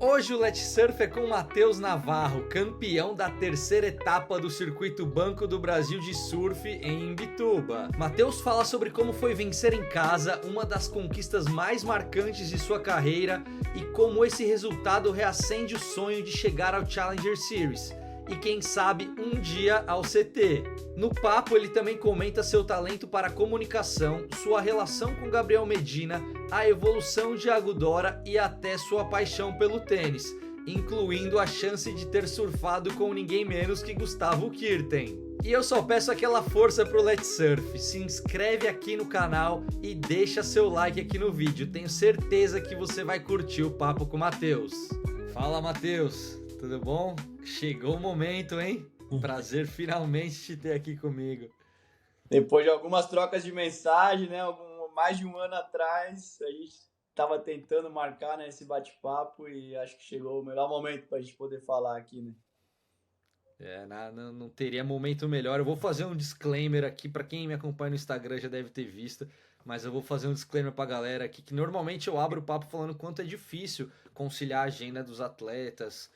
Hoje o Let's Surf é com Matheus Navarro, campeão da terceira etapa do Circuito Banco do Brasil de Surf em Imbituba. Matheus fala sobre como foi vencer em casa, uma das conquistas mais marcantes de sua carreira, e como esse resultado reacende o sonho de chegar ao Challenger Series e quem sabe um dia ao CT. No papo ele também comenta seu talento para a comunicação, sua relação com Gabriel Medina, a evolução de Agudora e até sua paixão pelo tênis, incluindo a chance de ter surfado com ninguém menos que Gustavo Kuerten. E eu só peço aquela força pro Let's Surf, se inscreve aqui no canal e deixa seu like aqui no vídeo, tenho certeza que você vai curtir o papo com o Matheus. Fala Matheus, tudo bom? Chegou o momento, hein? Prazer finalmente te ter aqui comigo. Depois de algumas trocas de mensagem, né? Mais de um ano atrás, a gente estava tentando marcar, né, esse bate-papo e acho que chegou o melhor momento para a gente poder falar aqui, né? Não teria momento melhor. Eu vou fazer um disclaimer aqui, para quem me acompanha no Instagram já deve ter visto, mas eu vou fazer um disclaimer pra galera aqui, que normalmente eu abro o papo falando quanto é difícil conciliar a agenda dos atletas,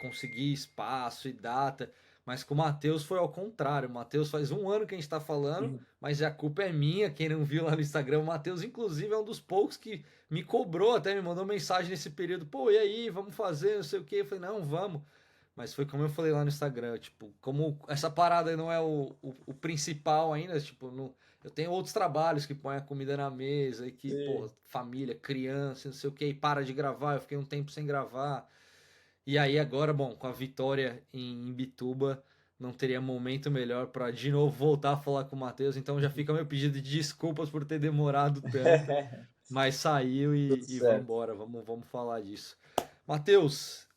conseguir espaço e data, mas com o Matheus foi ao contrário. O Matheus faz um ano que a gente tá falando, mas a culpa é minha, quem não viu lá no Instagram, o Matheus inclusive é um dos poucos que me cobrou, até me mandou mensagem nesse período, pô, e aí, vamos fazer, não sei o que, eu falei, não, vamos. Mas foi como eu falei lá no Instagram, tipo, como essa parada não é o principal ainda, tipo, eu tenho outros trabalhos que põem a comida na mesa e que, pô, família, criança, não sei o que, e para de gravar, eu fiquei um tempo sem gravar. E aí agora, bom, com a vitória em Imbituba, não teria momento melhor para de novo voltar a falar com o Matheus, então já fica meu pedido de desculpas por ter demorado tanto, mas saiu Tudo e certo. vambora, vamos falar disso. Matheus,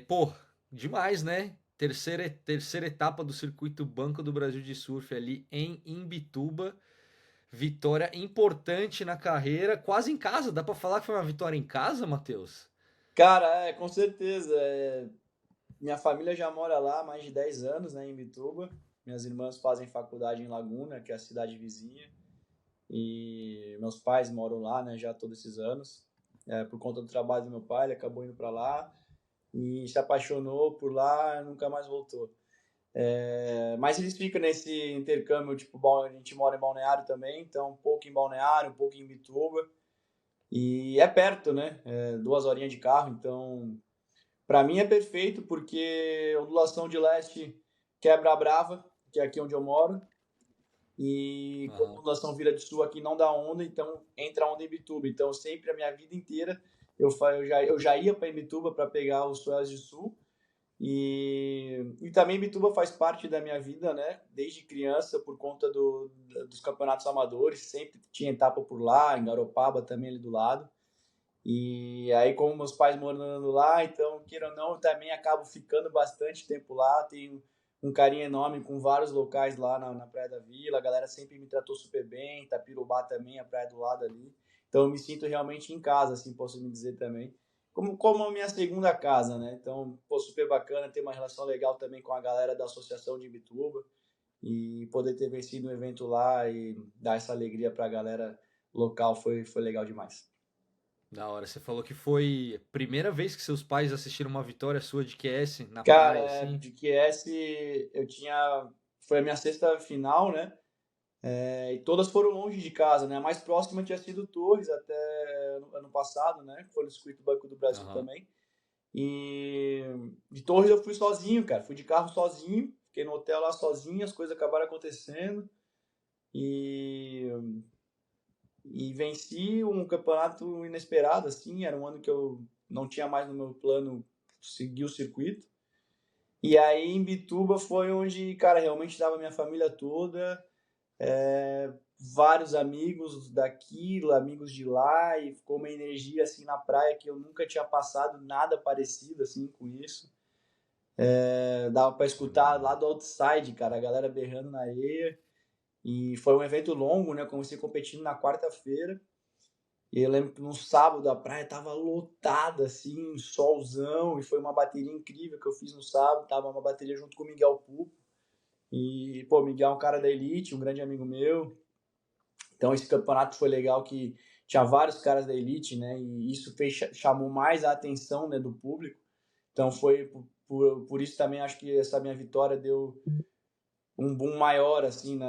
pô, demais, né? Terceira etapa do Circuito Banco do Brasil de Surf ali em Imbituba. Vitória importante na carreira, quase em casa. Dá pra falar que foi uma vitória em casa, Matheus? Cara, com certeza. Minha família já mora lá há mais de 10 anos, né, em Imbituba. Minhas irmãs fazem faculdade em Laguna, que é a cidade vizinha. E meus pais moram lá, né, já há todos esses anos. Por conta do trabalho do meu pai, ele acabou indo para lá e se apaixonou por lá e nunca mais voltou. Mas eles ficam nesse intercâmbio, tipo, a gente mora em Balneário também, então um pouco em Balneário, um pouco em Bituba. E é perto, né? 2 horinhas de carro, então para mim é perfeito porque ondulação de leste quebra a Brava, que é aqui onde eu moro, e como a ondulação vira de sul aqui não dá onda, então entra onda em Bituba. Então sempre a minha vida inteira eu já ia para Imbituba para pegar os swells de sul. E também Bituba faz parte da minha vida, né? Desde criança, por conta dos campeonatos amadores, sempre tinha etapa por lá, em Garopaba também ali do lado. E aí, como meus pais morando lá, então, queira ou não, eu também acabo ficando bastante tempo lá. Tenho um carinho enorme com vários locais lá na Praia da Vila. A galera sempre me tratou super bem. Itapirubá também, a praia do lado ali. Então, eu me sinto realmente em casa, assim, posso me dizer também. Como a minha segunda casa, né? Então, pô, super bacana ter uma relação legal também com a galera da Associação de Imbituba e poder ter vencido um evento lá e dar essa alegria para a galera local foi legal demais. Da hora, você falou que foi a primeira vez que seus pais assistiram uma vitória sua de QS na praia, Cara, assim? de QS eu tinha. Foi a minha sexta final, né? E todas foram longe de casa, né? A mais próxima tinha sido Torres até ano passado, né? Que foi no Circuito Banco do Brasil também. E de Torres eu fui sozinho, cara. Fui de carro sozinho, fiquei no hotel lá sozinho, as coisas acabaram acontecendo. E, e venci um campeonato inesperado, assim. Era um ano que eu não tinha mais no meu plano seguir o circuito. E aí em Bituba foi onde, cara, realmente dava minha família toda, vários amigos daqui, amigos de lá, e ficou uma energia assim na praia que eu nunca tinha passado nada parecido assim com isso. Dava para escutar lá do outside, cara, a galera berrando na areia. E foi um evento longo, né? Comecei competindo na quarta-feira. E eu lembro que no sábado a praia tava lotada, assim, solzão, e foi uma bateria incrível que eu fiz no sábado. Tava uma bateria junto com o Miguel Pupo. E, pô, o Miguel é um cara da elite, um grande amigo meu. Então esse campeonato foi legal que tinha vários caras da elite, né? E isso chamou mais a atenção, né, do público. Então foi por isso também acho que essa minha vitória deu um boom maior assim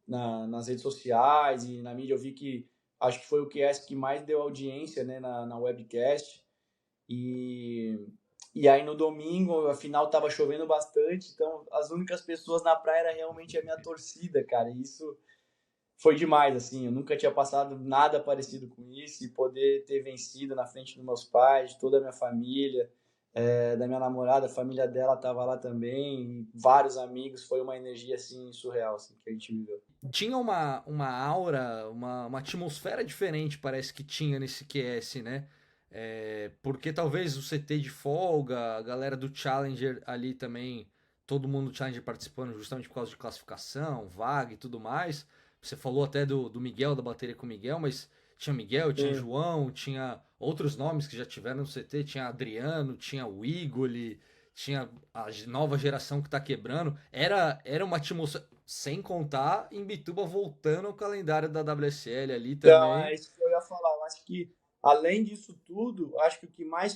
nas redes sociais e na mídia. Eu vi que acho que foi o QS que mais deu audiência, né, na webcast. E aí no domingo, afinal, tava chovendo bastante, então as únicas pessoas na praia era realmente a minha torcida, cara. E isso foi demais, assim. Eu nunca tinha passado nada parecido com isso e poder ter vencido na frente dos meus pais, de toda a minha família, da minha namorada, a família dela tava lá também, e vários amigos. Foi uma energia, assim, surreal, assim, que a gente viveu. Tinha uma aura, uma atmosfera diferente, parece que tinha nesse QS, né? Porque talvez o CT de folga, a galera do Challenger ali também, todo mundo do Challenger participando justamente por causa de classificação, vaga e tudo mais. Você falou até do Miguel, da bateria com o Miguel, mas tinha Miguel, tinha Sim. João, tinha outros nomes que já tiveram no CT, tinha Adriano, tinha o Igor, tinha a nova geração que tá quebrando. Era uma atmosfera. Sem contar em Bituba voltando ao calendário da WSL ali Então, é também. isso que eu ia falar. Eu acho que, além disso tudo, acho que o que mais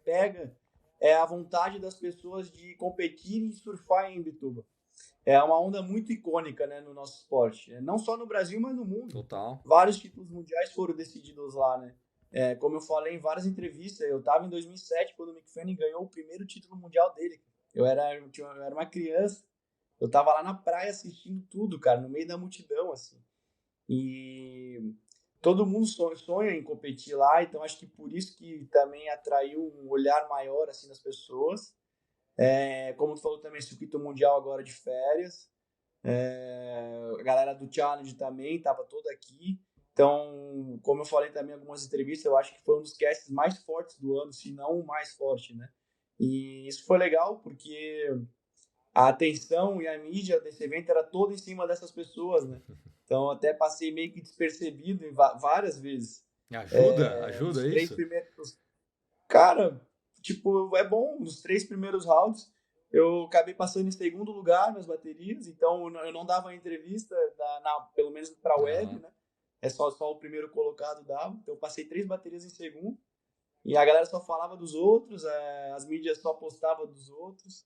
pega é a vontade das pessoas de competir e surfar em Imbituba. É uma onda muito icônica, né, no nosso esporte. Não só no Brasil, mas no mundo. Total. Vários títulos mundiais foram decididos lá, né? Como eu falei em várias entrevistas, eu estava em 2007 quando o Mick Fanning ganhou o primeiro título mundial dele. Eu era uma criança, eu estava lá na praia assistindo tudo, cara, no meio da multidão, assim. E todo mundo sonha em competir lá, então acho que por isso que também atraiu um olhar maior assim das pessoas. Como tu falou também, circuito mundial agora de férias. A galera do Challenge também estava toda aqui. Então, como eu falei também em algumas entrevistas, eu acho que foi um dos casts mais fortes do ano, se não o mais forte, né? E isso foi legal porque a atenção e a mídia desse evento era toda em cima dessas pessoas, né? Então, até passei meio que despercebido várias vezes. Ajuda Nos três isso? primeiros. Cara, tipo, é bom. Nos três primeiros rounds, eu acabei passando em segundo lugar nas baterias, então eu não dava entrevista, pelo menos para a web, Aham. né? Só o primeiro colocado dava. Então, eu passei três baterias em segundo. E a galera só falava dos outros, as mídias só postavam dos outros.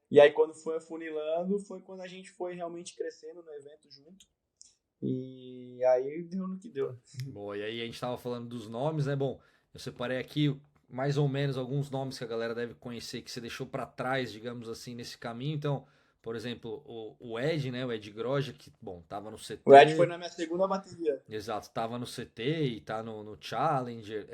E aí, quando foi afunilando, foi quando a gente foi realmente crescendo no evento junto. E aí deu no que deu. Boa, e aí a gente tava falando dos nomes, né? Bom, eu separei aqui mais ou menos alguns nomes que a galera deve conhecer que você deixou pra trás, digamos assim, nesse caminho. Então, por exemplo, o Ed, né? O Ed Groja, que, bom, tava no O Ed foi CT. na minha segunda bateria. Exato, tava no CT e tá no Challenger.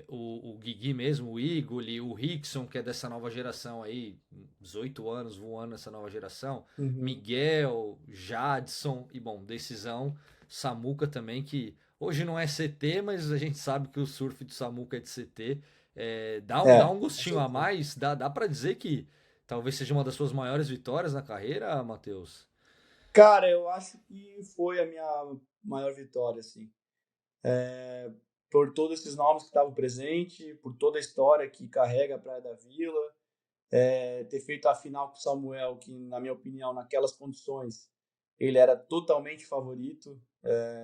O Guigui mesmo, o Igor, o Rickson, que é dessa nova geração aí, 18 anos voando nessa nova geração. Uhum. Miguel, Jadson e, bom, decisão. Samuca também, que hoje não é CT, mas a gente sabe que o surf de Samuca é de CT. Dá um Com gostinho a certeza. mais, dá para dizer que talvez seja uma das suas maiores vitórias na carreira, Matheus? Cara, eu acho que foi a minha maior vitória, assim. Por todos esses nomes que estavam presentes, por toda a história que carrega a Praia da Vila, ter feito a final com o Samuel, que, na minha opinião, naquelas condições, ele era totalmente favorito.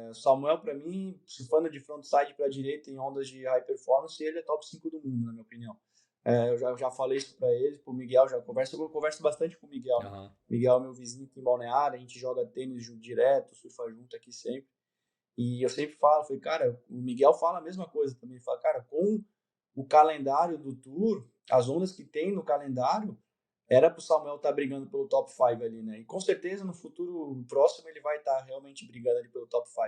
O Samuel, para mim, surfando de frontside para a direita em ondas de high performance, ele é top 5 do mundo, na minha opinião. Eu já falei isso para ele, pro Miguel, eu converso bastante com o Miguel, né? Aham. Miguel é meu vizinho aqui em Balneário, a gente joga tênis direto, surfa junto aqui sempre. E eu sempre falei, cara, o Miguel fala a mesma coisa também, fala, cara, com o calendário do Tour, as ondas que tem no calendário, era pro Samuel estar brigando pelo top 5 ali, né? E com certeza no futuro próximo ele vai estar realmente brigando ali pelo top 5.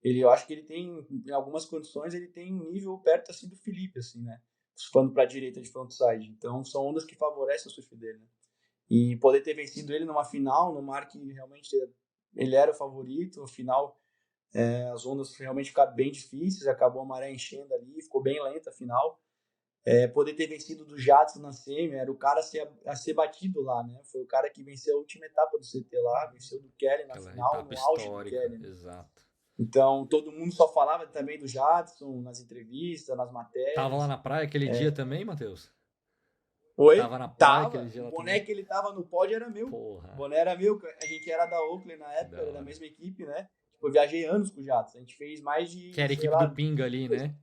Eu acho que ele tem, em algumas condições, ele tem um nível perto assim do Felipe, assim, né? Surfando para a direita de frontside. Então são ondas que favorecem o surf dele, né? E poder ter vencido ele numa final, no mar que realmente ele era o favorito, afinal as ondas realmente ficaram bem difíceis, acabou a maré enchendo ali, ficou bem lenta a final. Poder ter vencido do Jadson na semi, era o cara a ser batido lá, né? Foi o cara que venceu a última etapa do CT lá, venceu do Kelly na Aquela final, etapa no auge do histórica, Kelly, né? exato. Então, todo mundo só falava também do Jadson nas entrevistas, nas Tava lá matérias. na praia aquele dia também, Matheus? Oi? Tava na praia aquele Tava. dia O lá boné também? que ele tava no pódio era meu. O Porra, boné era meu. A gente era da Oakley na que época, da era da hora. mesma equipe, né? Tipo, eu viajei anos com o Jadson. A gente fez mais Que de, era a sei equipe do lá, Pinga ali, né?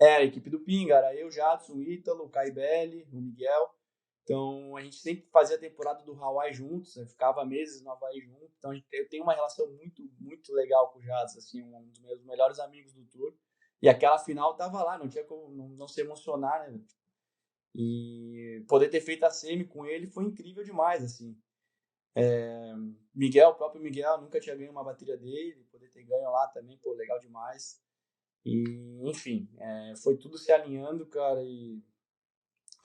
a equipe do Pinga, era eu, Jadson, o Ítalo, o Caibelli, o Miguel. Então, a gente sempre fazia a temporada do Hawaii juntos, né? Ficava meses no Havaí junto. Então, eu tenho uma relação muito, muito legal com o Jadson, assim, um dos meus melhores amigos do tour. E aquela final tava lá, não tinha como não se emocionar, né? E poder ter feito a semi com ele foi incrível demais, assim. Miguel, o próprio Miguel, nunca tinha ganho uma bateria dele, poder ter ganho lá também, pô, legal demais. E, enfim, foi tudo se alinhando, cara, e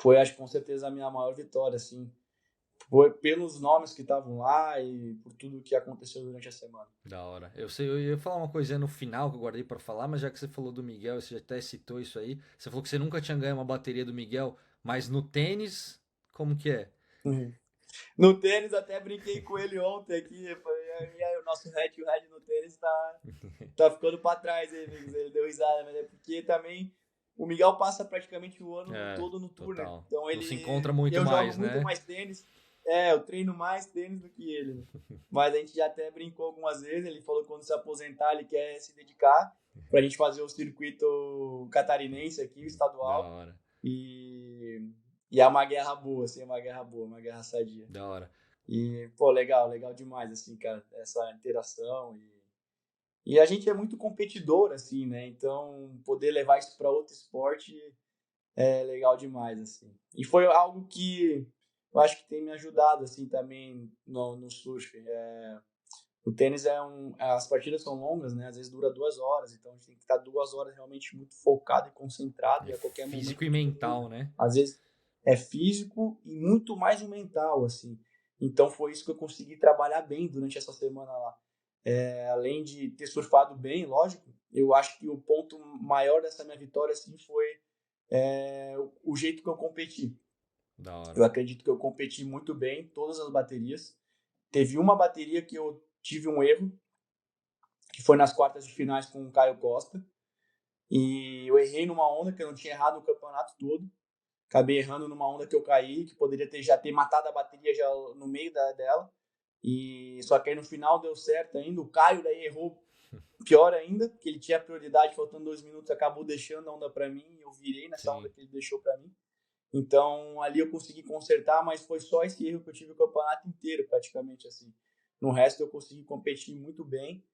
foi, acho que com certeza, a minha maior vitória, assim. Foi pelos nomes que estavam lá e por tudo que aconteceu durante a semana. Da hora. Eu sei, eu ia falar uma coisinha no final que eu guardei pra falar, mas já que você falou do Miguel, você já até citou isso aí. Você falou que você nunca tinha ganho uma bateria do Miguel, mas no tênis, como que é? Uhum. No tênis, até brinquei com ele ontem aqui. Falei, o nosso head no tênis tá ficando pra trás aí, amigos. Ele deu risada, mas é porque também o Miguel passa praticamente o ano É, todo no tour, né? total. Então Não se encontra muito eu jogo mais, muito né? mais tênis. Eu treino mais tênis do que ele, né? Mas a gente já até brincou algumas vezes. Ele falou que quando se aposentar, ele quer se dedicar pra gente fazer o circuito catarinense aqui, o Da estadual. hora, E é uma guerra boa, assim, é uma guerra boa, uma guerra sadia. da hora. E, pô, legal, legal demais, assim, cara, essa interação. E a gente é muito competidor, assim, né? Então, poder levar isso para outro esporte é legal demais, assim. E foi algo que eu acho que tem me ajudado, assim, também no surf. O tênis as partidas são longas, né? Às vezes dura 2 horas, então a gente tem que estar 2 horas realmente muito focado e concentrado, É e a qualquer físico momento e tudo muda. mental, né? Às vezes é físico e muito mais o mental, assim. Então foi isso que eu consegui trabalhar bem durante essa semana lá. Além de ter surfado bem, lógico, eu acho que o ponto maior dessa minha vitória, assim, foi o jeito que eu competi. Da hora. Eu acredito que eu competi muito bem em todas as baterias. Teve uma bateria que eu tive um erro, que foi nas quartas de finais com o Caio Costa. E eu errei numa onda que eu não tinha errado no campeonato todo. Acabei errando numa onda que eu caí, que poderia já ter matado a bateria já no meio dela. E só que aí no final deu certo ainda. O Caio daí errou pior ainda, porque ele tinha prioridade, faltando 2 minutos, acabou deixando a onda para mim. E eu virei nessa onda Sim. que ele deixou para mim. Então ali eu consegui consertar, mas foi só esse erro que eu tive o campeonato inteiro, praticamente assim. No resto eu consegui competir muito bem.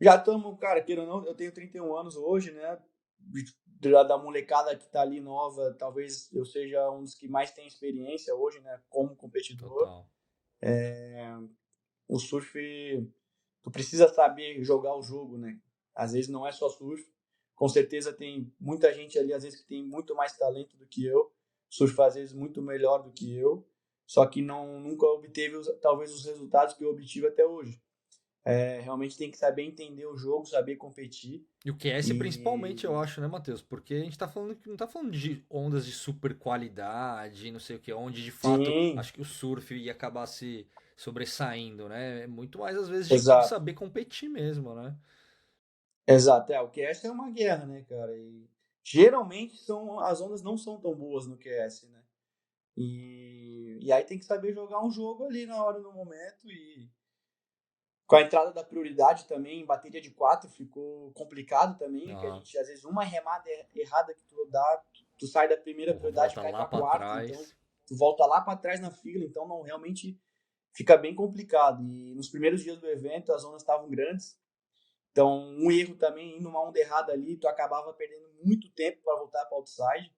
Já estamos, cara, queira ou não, eu tenho 31 anos hoje, né? Da molecada que tá ali nova, talvez eu seja um dos que mais tem experiência hoje, né? Como competidor. Total. O surf, tu precisa saber jogar o jogo, né? Às vezes não é só surf. Com certeza tem muita gente ali, às vezes, que tem muito mais talento do que eu. Surfa, às vezes, muito melhor do que eu. Só que nunca obteve, talvez, os resultados que eu obtive até hoje. Realmente tem que saber entender o jogo, saber competir. E o QS principalmente, eu E acho, né, Matheus? Porque a gente tá falando que não tá falando de ondas de super qualidade, não sei o que, onde de fato sim, acho que o surf ia acabar se sobressaindo, né? É muito mais às vezes de exato. saber competir mesmo, né? Exato. O QS é uma guerra, né, cara? E geralmente as ondas não são tão boas no QS, né? E aí tem que saber jogar um jogo ali na hora, no momento. E com a entrada da prioridade também, em bateria de 4 ficou complicado também, que a Ah, gente, às vezes, uma remada errada que tu dá, tu sai da primeira porra, prioridade e volta cai lá pra pra quarta, então trás. tu volta lá para trás na fila, então não realmente fica bem complicado. E nos primeiros dias do evento as ondas estavam grandes, então um erro também, indo uma onda errada ali, tu acabava perdendo muito tempo para voltar para outside.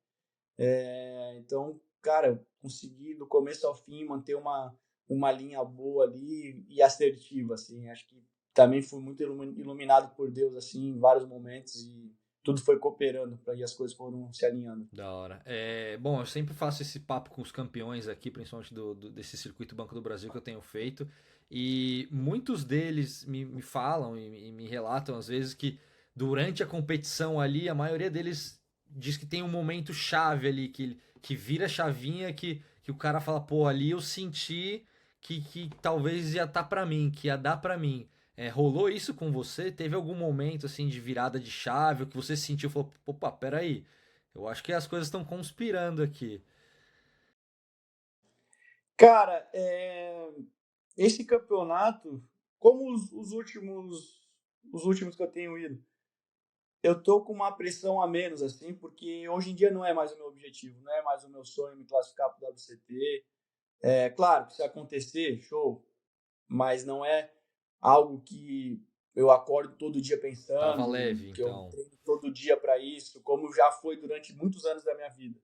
Então, cara, eu consegui do começo ao fim manter uma linha boa ali e assertiva, assim. Acho que também fui muito iluminado por Deus, assim, em vários momentos e tudo foi cooperando para que as coisas foram se alinhando. Da hora. É, bom, eu sempre faço esse papo com os campeões aqui, principalmente desse circuito Banco do Brasil que eu tenho feito. E muitos deles me falam e me relatam às vezes que durante a competição ali, a maioria deles diz que tem um momento chave ali, que vira a chavinha, que o cara fala, pô, ali eu senti que talvez ia estar pra mim, que ia dar pra mim. É, rolou isso com você? Teve algum momento assim de virada de chave, ou que você sentiu e falou, opa, peraí. Eu acho que as coisas estão conspirando aqui. Cara, esse campeonato, como os últimos que eu tenho ido, eu tô com uma pressão a menos, assim, porque hoje em dia não é mais o meu objetivo, não é mais o meu sonho me classificar para o WCT. É claro que se acontecer, show, mas não é algo que eu acordo todo dia Tava pensando, leve, que eu então. treino todo dia para isso, como já foi durante muitos anos da minha vida.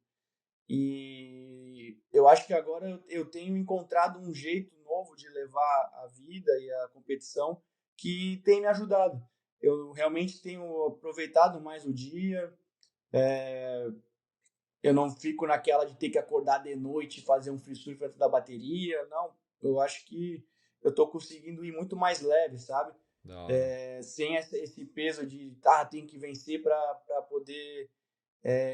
E eu acho que agora eu tenho encontrado um jeito novo de levar a vida e a competição que tem me ajudado. Eu realmente tenho aproveitado mais o dia. Eu não fico naquela de ter que acordar de noite e fazer um free surf antes da bateria. Não, eu acho que eu estou conseguindo ir muito mais leve, sabe? Da hora. Sem esse peso de, tem que vencer para poder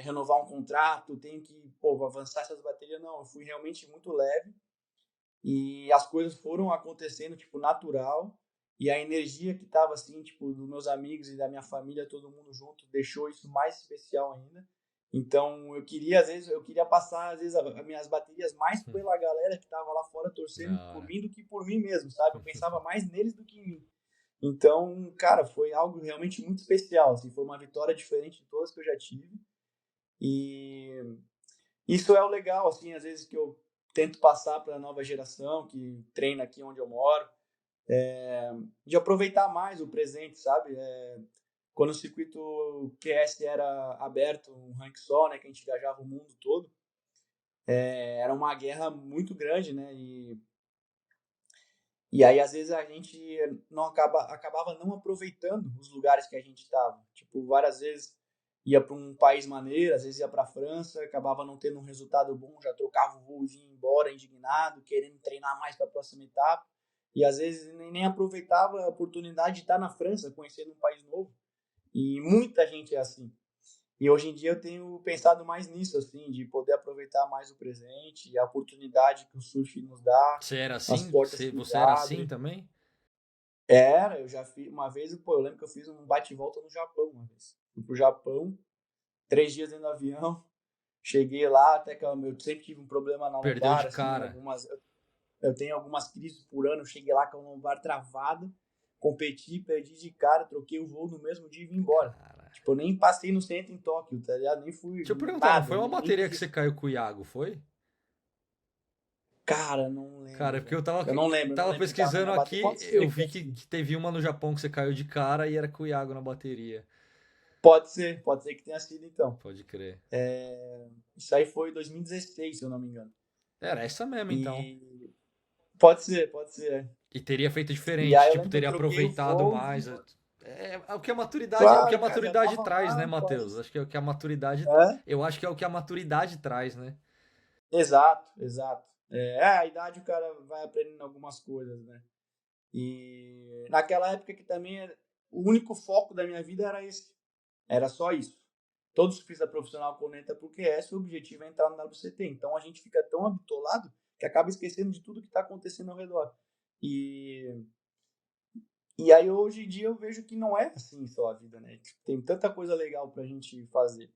renovar um contrato, tem que, avançar essas baterias. Não, eu fui realmente muito leve e as coisas foram acontecendo, tipo, natural. E a energia que tava, assim, tipo, dos meus amigos e da minha família, todo mundo junto, deixou isso mais especial ainda. Então, às vezes, eu queria passar, às vezes, as minhas baterias mais pela galera que tava lá fora torcendo Da por hora. mim do que por mim mesmo, sabe? Eu pensava mais neles do que em mim. Então, cara, foi algo realmente muito especial, assim, foi uma vitória diferente de todas que eu já tive. E isso é o legal, assim, às vezes que eu tento passar para a nova geração que treina aqui onde eu moro, de aproveitar mais o presente, sabe? Quando o circuito QS era aberto, um rank só, né, que a gente viajava o mundo todo, era uma guerra muito grande, né? E aí, às vezes, a gente não acabava não aproveitando os lugares que a gente estava. Tipo, várias vezes ia para um país maneiro, às vezes ia para a França, acabava não tendo um resultado bom, já trocava o voo e vinha embora indignado, querendo treinar mais para a próxima etapa. E às vezes nem aproveitava a oportunidade de estar na França, conhecendo um país novo. E muita gente é assim. E hoje em dia eu tenho pensado mais nisso, assim, de poder aproveitar mais o presente e a oportunidade que o surf nos dá, Você era as assim? portas Você, que você era assim abre. também? Eu já fiz uma vez, eu lembro que eu fiz um bate-volta no Japão uma vez. Fui pro Japão, 3 dias dentro do avião, cheguei lá, até que eu sempre tive um problema na Perdeu de lombar, assim, cara. eu tenho algumas crises por ano, cheguei lá com a lombar travada, competi, perdi de cara, troquei o voo no mesmo dia e vim embora. Cara. Tipo, eu nem passei no centro em Tóquio, tá ligado? Nem fui, Deixa eu perguntar, não nada, foi uma nem bateria que fiz. você caiu com o Iago, foi? Cara, não Cara, lembro, é porque velho. eu tava, Eu não tava lembro quem tava na pesquisando minha bateria. aqui, Pode eu ser que vi tenha que, sido. que teve uma no Japão que você caiu de cara e era com o Iago na bateria. Pode ser que tenha sido então. Pode crer. Isso aí foi em 2016, se eu não me engano. Era essa mesmo, então. E pode ser, pode ser. E teria feito E diferente, aí eu tipo, lembro que eu teria troquei o aproveitado voo e vim mais. embora. É o que a Claro, cara, já maturidade tava traz, né, lá, Matheus? quase. Acho que é o que a maturidade, É? eu acho que é o que a maturidade traz, né? Exato, exato. A idade o cara vai aprendendo algumas coisas, né? E naquela época que também o único foco da minha vida era esse. Era só isso. Todo surfista profissional quando entra pro QS, o objetivo é entrar no WCT. Então a gente fica tão habitolado que acaba esquecendo de tudo que está acontecendo ao redor. E E aí, hoje em dia, eu vejo que não é assim só a vida, né? Tipo, tem tanta coisa legal pra gente fazer.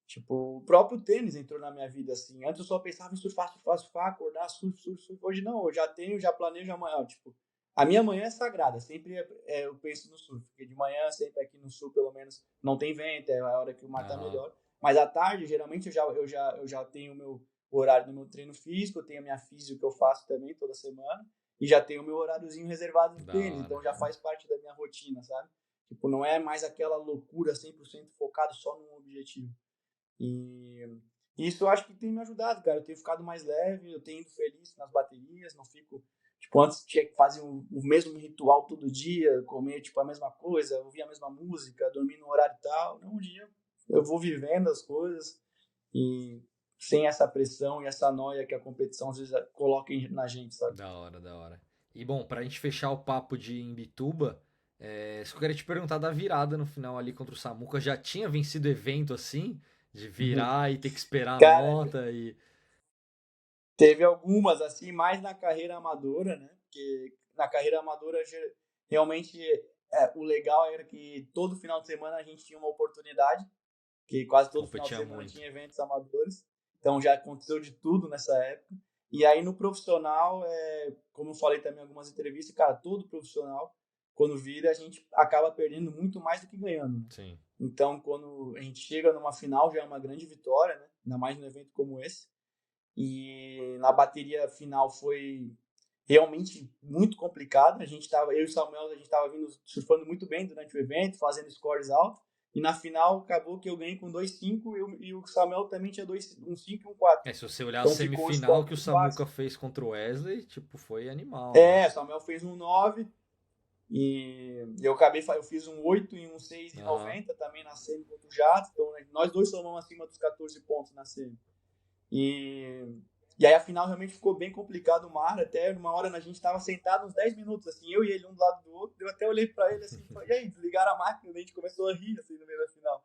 Tipo, o próprio tênis entrou na minha vida, assim. Antes eu só pensava em surfar, surfar, surfar, acordar, surf, surf, surf. Hoje não, eu já planejo amanhã. Tipo, a minha manhã é sagrada. Sempre eu penso no surf. Porque de manhã, sempre aqui no sul, pelo menos, não tem vento, é a hora que o mar tá Aham. melhor. Mas à tarde, geralmente, eu já tenho o horário do meu treino físico, eu tenho a minha física que eu faço também toda semana. E já tenho o meu horáriozinho reservado do Da tênis. hora. Então já faz parte da minha rotina, sabe? Tipo, não é mais aquela loucura 100% focado só num objetivo. E isso eu acho que tem me ajudado, cara. Eu tenho ficado mais leve, eu tenho ido feliz nas baterias, não fico. Tipo, antes tinha que fazer o mesmo ritual todo dia, comer tipo a mesma coisa, ouvir a mesma música, dormir no horário e tal. Não, um dia eu vou vivendo as coisas e sem essa pressão e essa noia que a competição às vezes coloca na gente, sabe? Da hora, da hora. E bom, pra gente fechar o papo de Imbituba, só queria te perguntar da virada no final ali contra o Samuca. Já tinha vencido evento assim? De virar e ter que esperar a Cara, nota e. teve algumas assim, mais na carreira amadora, né? Porque na carreira amadora realmente o legal era que todo final de semana a gente tinha uma oportunidade, que quase todo final de Competia semana muito. tinha eventos amadores. Então já aconteceu de tudo nessa época. E aí no profissional, como eu falei também em algumas entrevistas, cara, todo profissional, quando vira, a gente acaba perdendo muito mais do que ganhando, né? Sim. Então, quando a gente chega numa final, já é uma grande vitória, né? Ainda mais num evento como esse. E na bateria final foi realmente muito complicado. Eu e o Samuel, a gente tava vindo surfando muito bem durante o evento, fazendo scores altos. E na final acabou que eu ganhei com 2,5 e o Samuel também tinha um 5 e um 4. Se você olhar a Então ficou um semifinal score que o muito Samuca baixo. fez contra o Wesley, tipo, foi animal, né? O Samuel fez um 9 e eu fiz um 8 e um Aham. 6,90 também na semi contra o Jato. Então, né, nós dois somamos acima dos 14 pontos na semi. E, e aí a final realmente ficou bem complicado o mar, até uma hora a gente estava sentado uns 10 minutos, assim, eu e ele um do lado do outro, eu até olhei para ele assim, falei, e aí, desligaram a máquina, a gente começou a rir assim no meio da final.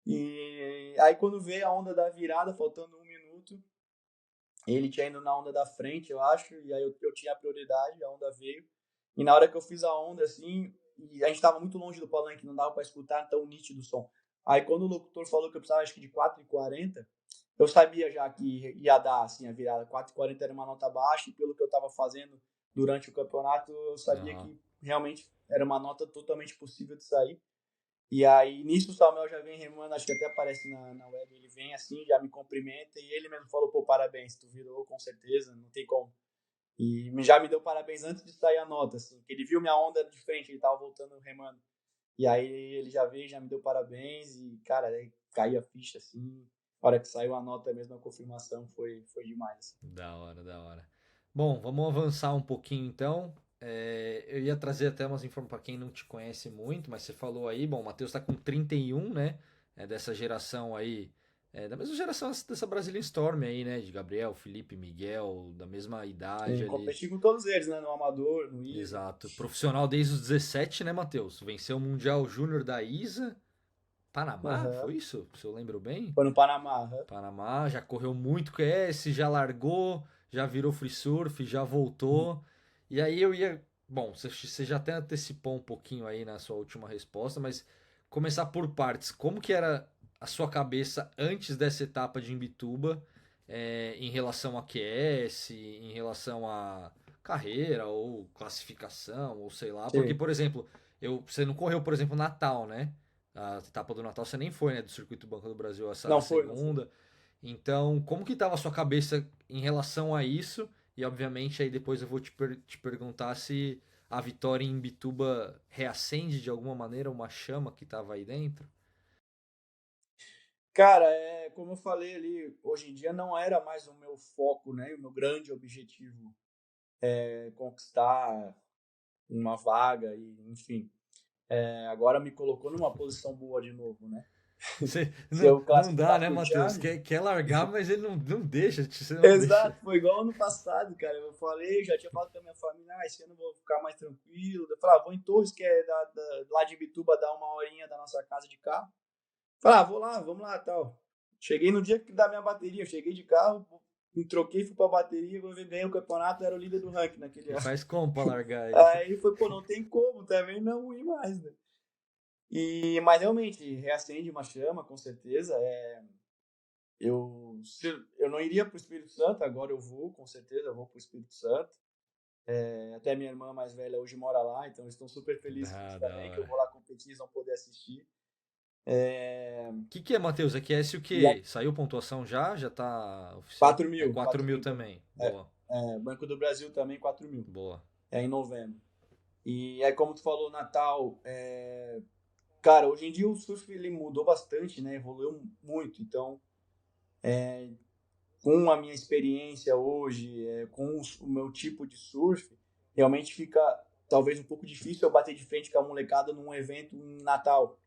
E aí quando veio a onda da virada, faltando 1 minuto, ele tinha ido na onda da frente, eu acho, e aí eu tinha a prioridade, a onda veio, e na hora que eu fiz a onda, assim, e a gente estava muito longe do palanque, não dava para escutar tão nítido o som. Aí quando o locutor falou que eu precisava, acho que de 4,40, eu sabia já que ia dar assim a virada. 4,40 era uma nota baixa e pelo que eu estava fazendo durante o campeonato, eu sabia Aham. que realmente era uma nota totalmente possível de sair. E aí, nisso o Samuel já vem remando, acho que até aparece na web, ele vem assim, já me cumprimenta e ele mesmo falou, pô, parabéns, tu virou com certeza, não tem como. E já me deu parabéns antes de sair a nota, assim, que ele viu minha onda de frente, ele tava voltando remando. E aí ele já veio, já me deu parabéns e, cara, aí caiu a ficha, assim. A hora que saiu a nota mesmo, a confirmação, foi demais. Assim. Da hora, da hora. Bom, vamos avançar um pouquinho então. Eu ia trazer até umas informações para quem não te conhece muito, mas você falou aí, bom, o Matheus está com 31, né? É dessa geração aí, da mesma geração dessa Brazilian Storm aí, né? De Gabriel, Felipe, Miguel, da mesma idade Sim, ali. competi com todos eles, né? No Amador, no ISA. Exato. Profissional desde os 17, né, Matheus? Venceu o Mundial Júnior da ISA. Panamá, Uhum. foi isso? Se eu lembro bem? Foi no Panamá. Uhum. Panamá, já correu muito QS, já largou, já virou free surf, já voltou. E aí eu ia. Bom, você já até antecipou um pouquinho aí na sua última resposta, mas começar por partes. Como que era a sua cabeça antes dessa etapa de Imbituba, em relação a QS, em relação a carreira ou classificação, ou sei lá? Porque, Sim. por exemplo, você não correu, por exemplo, Natal, né? A etapa do Natal você nem foi, né? Do Circuito Banco do Brasil, a Não foi, não foi. segunda. Então, como que estava a sua cabeça em relação a isso? E obviamente aí depois eu vou te perguntar se a vitória em Bituba reacende de alguma maneira uma chama que estava aí dentro. Cara, como eu falei ali, hoje em dia não era mais o meu foco, né? O meu grande objetivo é conquistar uma vaga e, enfim. Agora me colocou numa posição boa de novo, né? Se Não, eu não dá, classificar né, pro Matheus? Challenge. Quer largar, mas ele não deixa, você não deixa. Exato, foi igual ano passado, cara. Eu falei, já tinha falado com a minha família, esse ano eu vou ficar mais tranquilo. Eu falei, vou em Torres, que é lá de Bituba, dar uma horinha da nossa casa de carro. Falei, vou lá, vamos lá, tal. Cheguei no dia que dá minha bateria, eu cheguei de carro, me troquei, fui pra bateria, ganhei o campeonato, era o líder do ranking naquele E ano. faz como pra largar aí? Aí foi, pô, não tem como também não ir mais, né? Mas realmente, reacende uma chama, com certeza. Eu não iria para o Espírito Santo, agora eu vou, com certeza, eu vou para o Espírito Santo. Até minha irmã mais velha hoje mora lá, então eles estão super felizes com isso Da também, que eu hora. vou lá competir, eles vão poder assistir. Que é, Matheus? É QS o E aí, quê? Saiu pontuação já? Já tá oficial? 4 É mil, 4 4 mil mil também. também. Boa, Banco do Brasil também, 4 mil. boa. É em novembro. E aí, como tu falou, Natal, cara, hoje em dia o surf ele mudou bastante, né? Evoluiu muito. Então, com a minha experiência hoje, com o meu tipo de surf, realmente fica talvez um pouco difícil eu bater de frente com a molecada num evento em Natal,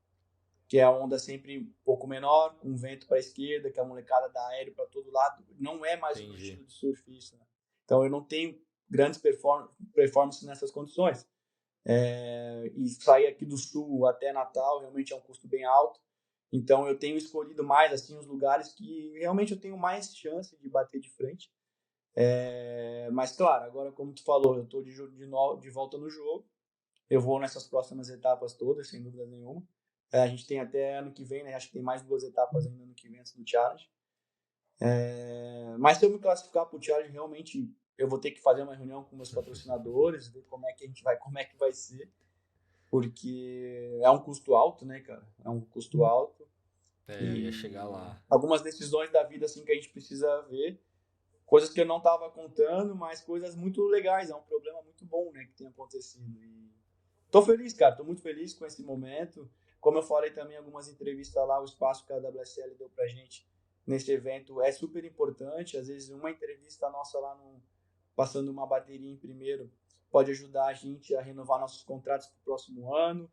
que é a onda sempre um pouco menor, com vento para a esquerda, que a molecada dá aéreo para todo lado. Não é mais o meu Entendi. estilo de surf isso, né? Então eu não tenho grandes performances nessas condições. E sair aqui do sul até Natal realmente é um custo bem alto. Então eu tenho escolhido mais assim os lugares que realmente eu tenho mais chance de bater de frente. Mas claro, agora como tu falou, eu estou de volta no jogo. Eu vou nessas próximas etapas todas, sem dúvida nenhuma. A gente tem até ano que vem, né? Acho que tem mais 2 etapas ainda ano que vem antes do Challenge. Mas se eu me classificar para o challenge, realmente eu vou ter que fazer uma reunião com meus patrocinadores, ver como é que a gente vai, como é que vai ser, porque é um custo alto, né, cara? É um custo alto É, eu ia chegar e lá. algumas decisões da vida assim que a gente precisa ver, coisas que eu não estava contando, mas coisas muito legais, é um problema muito bom, né, que tem acontecido. E tô feliz, cara, tô muito feliz com esse momento. Como eu falei também em algumas entrevistas lá, o espaço que a WSL deu pra gente nesse evento é super importante. Às vezes uma entrevista nossa lá no, passando uma bateria em primeiro pode ajudar a gente a renovar nossos contratos para o próximo ano,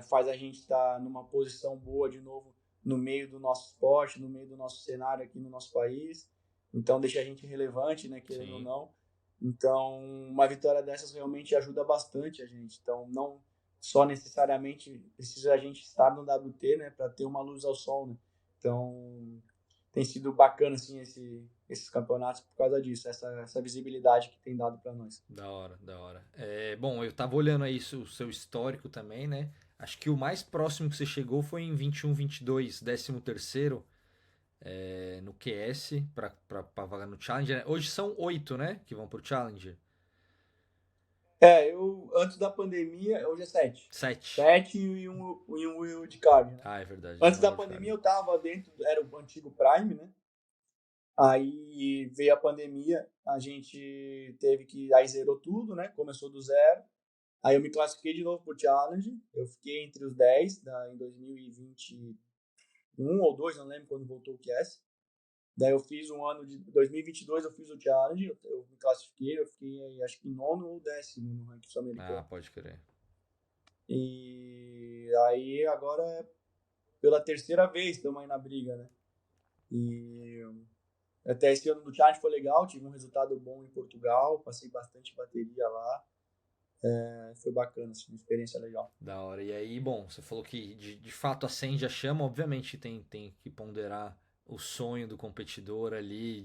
faz a gente estar numa posição boa de novo no meio do nosso esporte, no meio do nosso cenário aqui no nosso país. Então deixa a gente relevante, né, querendo ou Sim. não. Então, uma vitória dessas realmente ajuda bastante a gente. Então, não só necessariamente precisa a gente estar no WT, né, para ter uma luz ao sol, né? Então, tem sido bacana assim esses campeonatos por causa disso, essa visibilidade que tem dado para nós. Da hora, da hora. É, bom, eu tava olhando aí o seu histórico também, né? Acho que o mais próximo que você chegou foi em 21, 22, 13º, no QS, pra vagar no Challenger, né? Hoje são 8, né? Que vão pro Challenger. Eu antes da pandemia, hoje é 7. 7. 7 e um wildcard, né? Ah, é verdade, Antes não, da wildcard. pandemia eu tava dentro, era o antigo Prime, né? Aí veio a pandemia, a gente teve que. Aí zerou tudo, né? Começou do zero. Aí eu me classifiquei de novo pro Challenge. Eu fiquei entre os 10 em 2021 ou 2, não lembro quando voltou o QS. Daí eu fiz um ano de 2022, eu fiz o Challenge, eu me classifiquei, eu fiquei acho que nono ou 10º no ranking Ah, sul-americano. pode crer. E aí agora, pela terceira vez, estamos aí na briga, né? E até esse ano do Challenge foi legal, tive um resultado bom em Portugal, passei bastante bateria lá, foi bacana, assim, uma experiência legal. Da hora. E aí, bom, você falou que de fato acende a chama, obviamente tem que ponderar o sonho do competidor ali,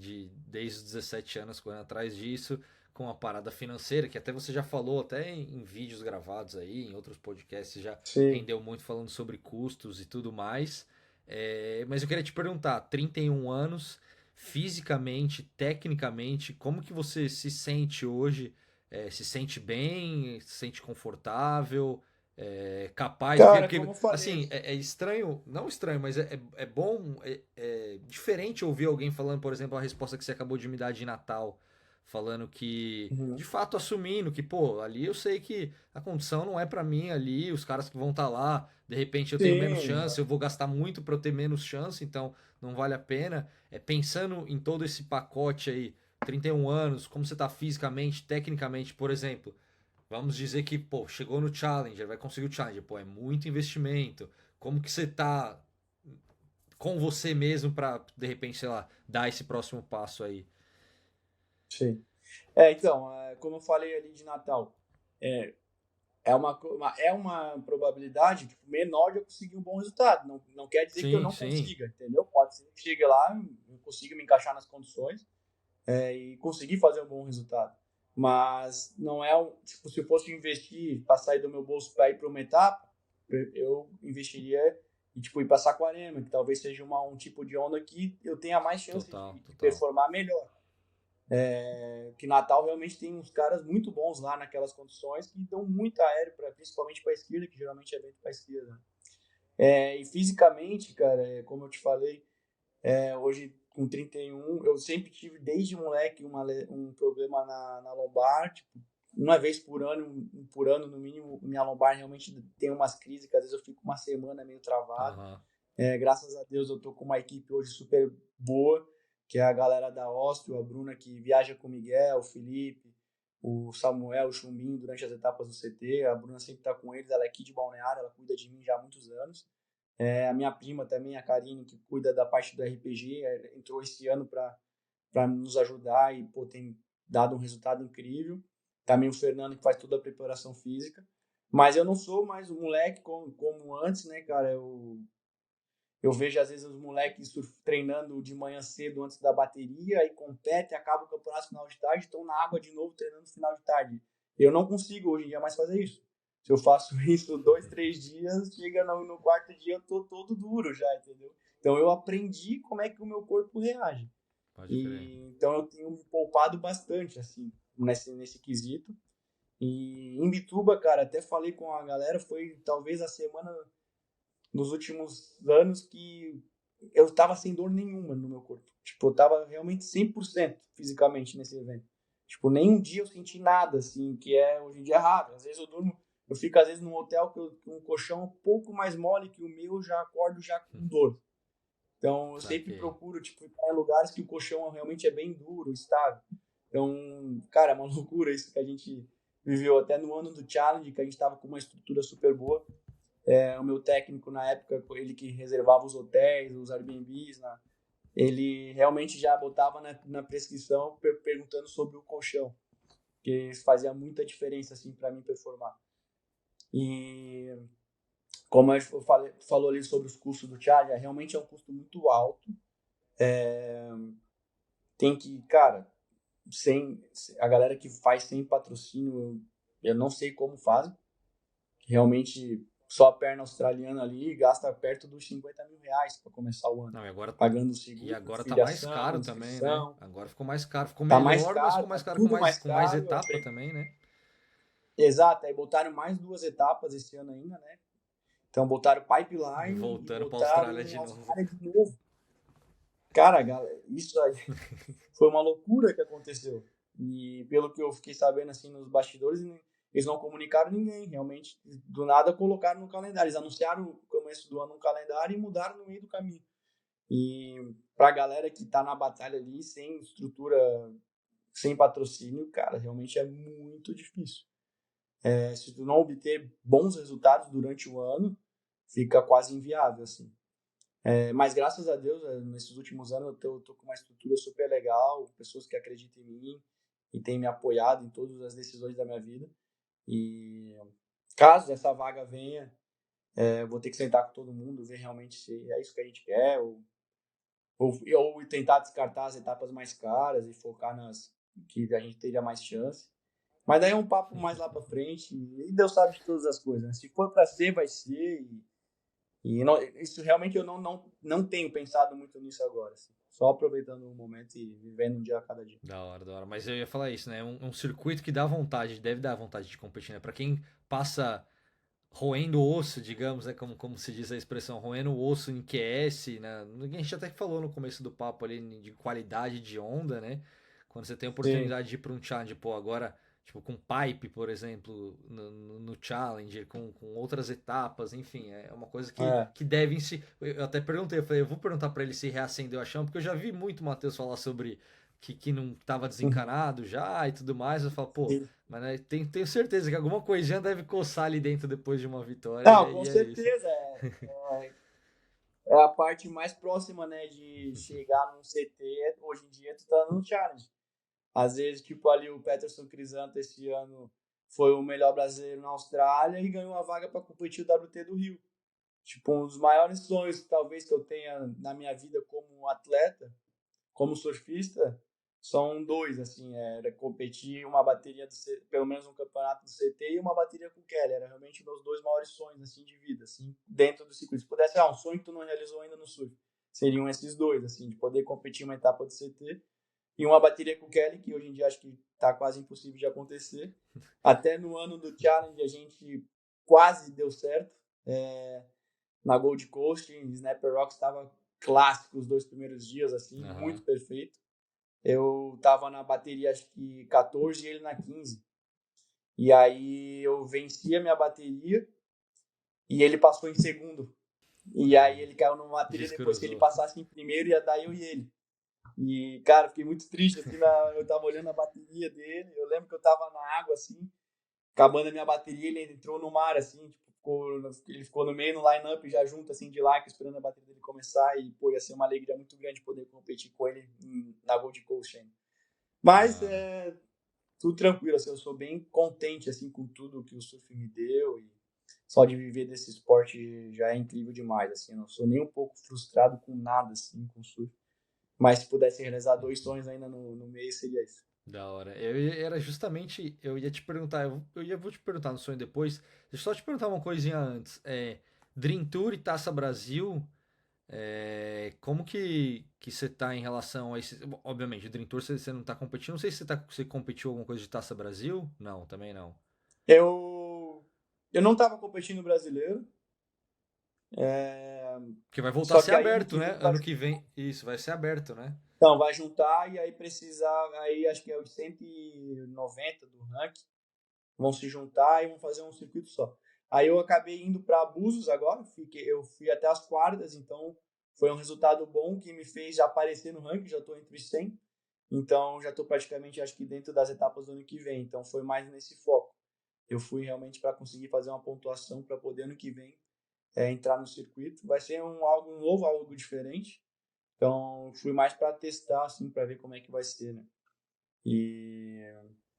desde os 17 anos correndo atrás disso, com a parada financeira, que até você já falou, até em vídeos gravados aí, em outros podcasts, já Sim. rendeu muito falando sobre custos e tudo mais. É, mas eu queria te perguntar, 31 anos, fisicamente, tecnicamente, como que você se sente hoje? Se sente bem? Se sente confortável? Capaz, Cara, porque como eu falei, assim, é estranho, não estranho, mas é bom, é diferente ouvir alguém falando, por exemplo, a resposta que você acabou de me dar de Natal, falando que, de uhum. fato, assumindo que, pô, ali eu sei que a condição não é pra mim ali, os caras que vão estar lá, de repente eu tenho menos Sim, chance, eu vou gastar muito pra eu ter menos chance, então não vale a pena. Pensando em todo esse pacote aí, 31 anos, como você tá fisicamente, tecnicamente, por exemplo, vamos dizer que, pô, chegou no Challenger, vai conseguir o Challenger, pô, é muito investimento. Como que você tá com você mesmo pra, de repente, sei lá, dar esse próximo passo aí? sim. Então, como eu falei ali de Natal, é, é uma probabilidade tipo, menor de eu conseguir um bom resultado. Não, não quer dizer que eu Sim, não sim. consiga, entendeu? Pode ser que chegue lá, eu consiga me encaixar nas condições, e conseguir fazer um bom resultado. Mas não é um, tipo, se eu fosse investir para sair do meu bolso para ir para uma etapa, eu investiria e tipo ir para Saquarema, que talvez seja um tipo de onda que eu tenha mais chance Total, de total. performar melhor. Que Natal realmente tem uns caras muito bons lá naquelas condições que dão muito aéreo, principalmente para a esquerda, que geralmente é vento para a esquerda. E fisicamente, cara, como eu te falei, hoje com 31, eu sempre tive desde moleque um problema na lombar, tipo, uma vez por ano no mínimo, minha lombar realmente tem umas crises que às vezes eu fico uma semana meio travado. Aham. Graças a Deus eu tô com uma equipe hoje super boa, que é a galera da Osteo, a Bruna que viaja com o Miguel, o Felipe, o Samuel, o Chumbinho durante as etapas do CT. A Bruna sempre tá com eles, ela é aqui de Balneário, ela cuida de mim já há muitos anos. A minha prima também, a Karine, que cuida da parte do RPG, entrou esse ano para nos ajudar e pô, tem dado um resultado incrível. Também o Fernando, que faz toda a preparação física. Mas eu não sou mais um moleque como antes, né, cara? Eu vejo às vezes os moleques treinando de manhã cedo antes da bateria, aí compete, acaba o campeonato no final de tarde, estão na água de novo treinando no final de tarde. Eu não consigo hoje em dia mais fazer isso. Se eu faço isso 2, 3 dias, chega no quarto dia eu tô todo duro já, entendeu? Então eu aprendi como é que o meu corpo reage. Pode crer. E então eu tenho me poupado bastante, assim, nesse quesito. E em Bituba, cara, até falei com a galera, foi talvez a semana nos últimos anos que eu tava sem dor nenhuma no meu corpo. Tipo, eu tava realmente 100% fisicamente nesse evento. Tipo, nem um dia eu senti nada, assim, que hoje em dia é raro. Às vezes eu fico às vezes num hotel com um colchão um pouco mais mole que o meu, já acordo já com dor. Então, eu sempre Saquei. procuro, tipo, ficar em lugares que o colchão realmente é bem duro, estável. Então, cara, é uma loucura isso que a gente viveu até no ano do Challenge, que a gente tava com uma estrutura super boa. O meu técnico na época, ele que reservava os hotéis, os Airbnbs, ele realmente já botava na prescrição perguntando sobre o colchão, que isso fazia muita diferença assim para mim performar. E como eu falei, falou ali sobre os custos do Charlie, realmente é um custo muito alto. Tem que, cara, sem a galera que faz sem patrocínio, eu não sei como fazem. Realmente só a perna australiana ali gasta perto dos 50 mil reais para começar o ano. Não, Pagando e seguro, agora tá mais filiação, caro também, né? inscrição. Agora ficou mais caro. Ficou Tá mais melhor, mas ficou caro, mais tá caro tudo mais com mais caro. etapa também, né? Exato, aí botaram mais 2 etapas esse ano ainda, né? Então botaram E pipeline e voltando pra Austrália botaram de novo. Austrália de novo. Cara, galera, isso aí foi uma loucura que aconteceu. E pelo que eu fiquei sabendo assim nos bastidores, eles não comunicaram ninguém, realmente do nada colocaram no calendário. Eles anunciaram no começo do ano um calendário e mudaram no meio do caminho. E pra galera que tá na batalha ali, sem estrutura, sem patrocínio, cara, realmente é muito difícil. Se tu não obter bons resultados durante o ano, fica quase inviável, assim. Mas graças a Deus, nesses últimos anos eu tô com uma estrutura super legal, pessoas que acreditam em mim e têm me apoiado em todas as decisões da minha vida. E caso essa vaga venha, eu vou ter que sentar com todo mundo, ver realmente se é isso que a gente quer, ou tentar descartar as etapas mais caras e focar nas que a gente teria mais chance. Mas daí é um papo mais lá pra frente, e Deus sabe de todas as coisas, né? Se for pra ser, vai ser, e não, isso realmente eu não tenho pensado muito nisso agora, assim. Só aproveitando o momento e vivendo um dia a cada dia. Da hora, da hora. Mas eu ia falar isso, né? Um circuito que dá vontade, deve dar vontade de competir, né? Pra quem passa roendo o osso, digamos, né? Como se diz a expressão, roendo o osso em QS, né? A gente até falou no começo do papo ali de qualidade de onda, né? Quando você tem a Sim. oportunidade de ir para um challenge, pô, agora, tipo, com pipe, por exemplo, no Challenger, com outras etapas, enfim, é uma coisa É. que devem se. Eu até perguntei, eu falei, eu vou perguntar para ele se reacendeu a chama, porque eu já vi muito o Matheus falar sobre que não estava desencanado já e tudo mais. Eu falo, pô, Sim. mas né, tenho certeza que alguma coisinha deve coçar ali dentro depois de uma vitória Não, com e é isso. certeza. É a parte mais próxima, né, de chegar num CT. Hoje em dia, tu tá no challenge. Às vezes, tipo, ali o Peterson Crisanto esse ano foi o melhor brasileiro na Austrália e ganhou uma vaga para competir o WT do Rio. Tipo, um dos maiores sonhos, talvez, que eu tenha na minha vida como atleta, como surfista, são dois, assim, era competir uma bateria, pelo menos um campeonato do CT e uma bateria com o Kelly, era realmente meus dois maiores sonhos, assim, de vida, assim, dentro do circuito. Se pudesse, um sonho que tu não realizou ainda no surf, seriam esses dois, assim, de poder competir uma etapa do CT e uma bateria com o Kelly, que hoje em dia acho que tá quase impossível de acontecer. Até no ano do Challenge a gente quase deu certo, na Gold Coast, em Snapper Rocks estava clássico os 2 primeiros dias, assim, Aham. muito perfeito. Eu tava na bateria acho que 14 e ele na 15. E aí eu venci a minha bateria e ele passou em segundo. E aí ele caiu numa bateria depois que ele Descruzou. passasse em primeiro, ia dar eu e ele. E, cara, fiquei muito triste, assim, eu tava olhando a bateria dele, eu lembro que eu tava na água, assim, acabando a minha bateria, ele entrou no mar, assim, tipo, ele ficou no meio, no line-up, já junto, assim, de like, esperando a bateria dele começar, e, pô, ia ser uma alegria muito grande poder competir com ele na Gold Coast ainda. Da Mas, hora. tudo tranquilo, assim, eu sou bem contente, assim, com tudo que o surf me deu, e só de viver desse esporte já é incrível demais, assim, eu não sou nem um pouco frustrado com nada, assim, com o surf. Mas se pudesse realizar 2 sonhos ainda no meio, seria isso. Da hora. Era justamente. Eu ia te perguntar. Vou te perguntar no sonho depois. Deixa eu só te perguntar uma coisinha antes. Dream Tour e Taça Brasil. Como que você tá em relação a esse. Obviamente, o Dream Tour você não tá competindo. Não sei se você competiu alguma coisa de Taça Brasil. Não, também não. Eu, eu não estava competindo no brasileiro, é, Porque vai voltar a só ser que aí ano aberto, que vem né? Ano que vem. Isso, vai ser aberto, né? então, vai juntar e aí precisa, aí acho que é os 190 do ranking, vão se juntar e vão fazer um circuito só. Aí eu acabei indo para Abusos agora, eu fui até as quartas, então foi um resultado bom que me fez já aparecer no ranking, já estou entre os 100, então já estou praticamente, acho que dentro das etapas do ano que vem, então foi mais nesse foco. Eu fui realmente para conseguir fazer uma pontuação para poder ano que vem entrar no circuito. Vai ser algo novo, algo diferente, então fui mais para testar, assim, para ver como é que vai ser, né? E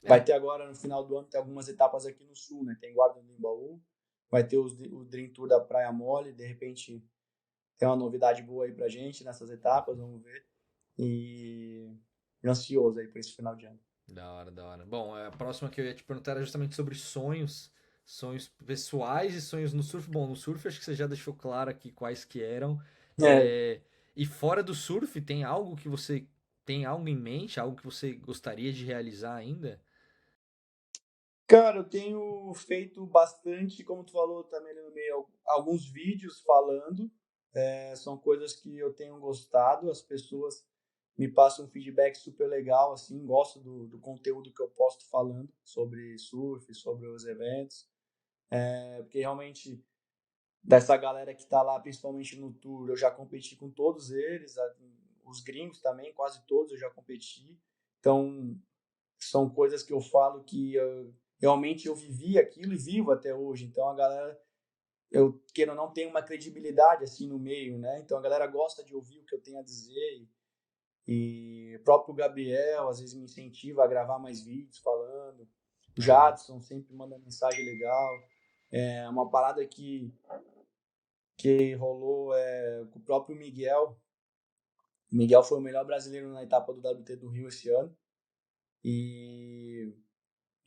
vai É, ter agora, no final do ano, tem algumas etapas aqui no sul, né? Tem Guarda do Embaú, vai ter o Dream Tour da Praia Mole, de repente tem uma novidade boa aí pra gente nessas etapas, vamos ver. E ansioso aí pra esse final de ano. da hora, da hora. Bom, a próxima que eu ia te perguntar era justamente sobre sonhos. Sonhos pessoais e sonhos no surf. Bom, no surf acho que você já deixou claro aqui quais que eram. É, E fora do surf, tem algo que você tem algo em mente, algo que você gostaria de realizar ainda? cara, eu tenho feito bastante, como tu falou também ali no meio, alguns vídeos falando. São coisas que eu tenho gostado, as pessoas me passam um feedback super legal, assim, gosto do conteúdo que eu posto falando sobre surf, sobre os eventos, porque realmente dessa galera que está lá, principalmente no tour, eu já competi com todos eles, os gringos também, quase todos eu já competi, então são coisas que eu falo que realmente eu vivi aquilo e vivo até hoje. Então a galera, eu queira ou não, tem uma credibilidade assim no meio, né? Então a galera gosta de ouvir o que eu tenho a dizer. E o próprio Gabriel às vezes me incentiva a gravar mais vídeos falando. O Aham. Jadson sempre manda mensagem legal. É uma parada que rolou com o próprio Miguel. O Miguel foi o melhor brasileiro na etapa do WT do Rio esse ano. E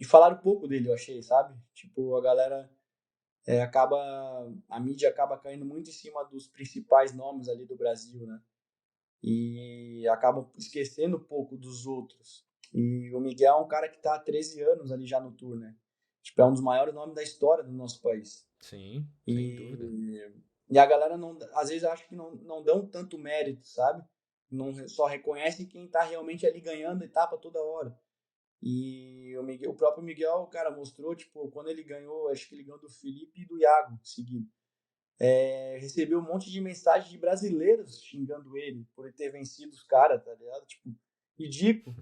falaram pouco dele, eu achei, sabe? Tipo, a galera a mídia acaba caindo muito em cima dos principais nomes ali do Brasil, né? E acabam esquecendo um pouco dos outros. E o Miguel é um cara que está há 13 anos ali já no tour, né? Tipo, é um dos maiores nomes da história do nosso país. Sim, sem dúvida. E, e a galera não, às vezes acho que não dão tanto mérito, sabe? Não só reconhece quem está realmente ali ganhando etapa toda hora. E o próprio Miguel, cara, mostrou, tipo, quando ele ganhou, acho que ele ganhou do Felipe e do Iago seguido. Recebeu um monte de mensagem de brasileiros xingando ele por ele ter vencido os caras, tá ligado? Tipo, ridículo.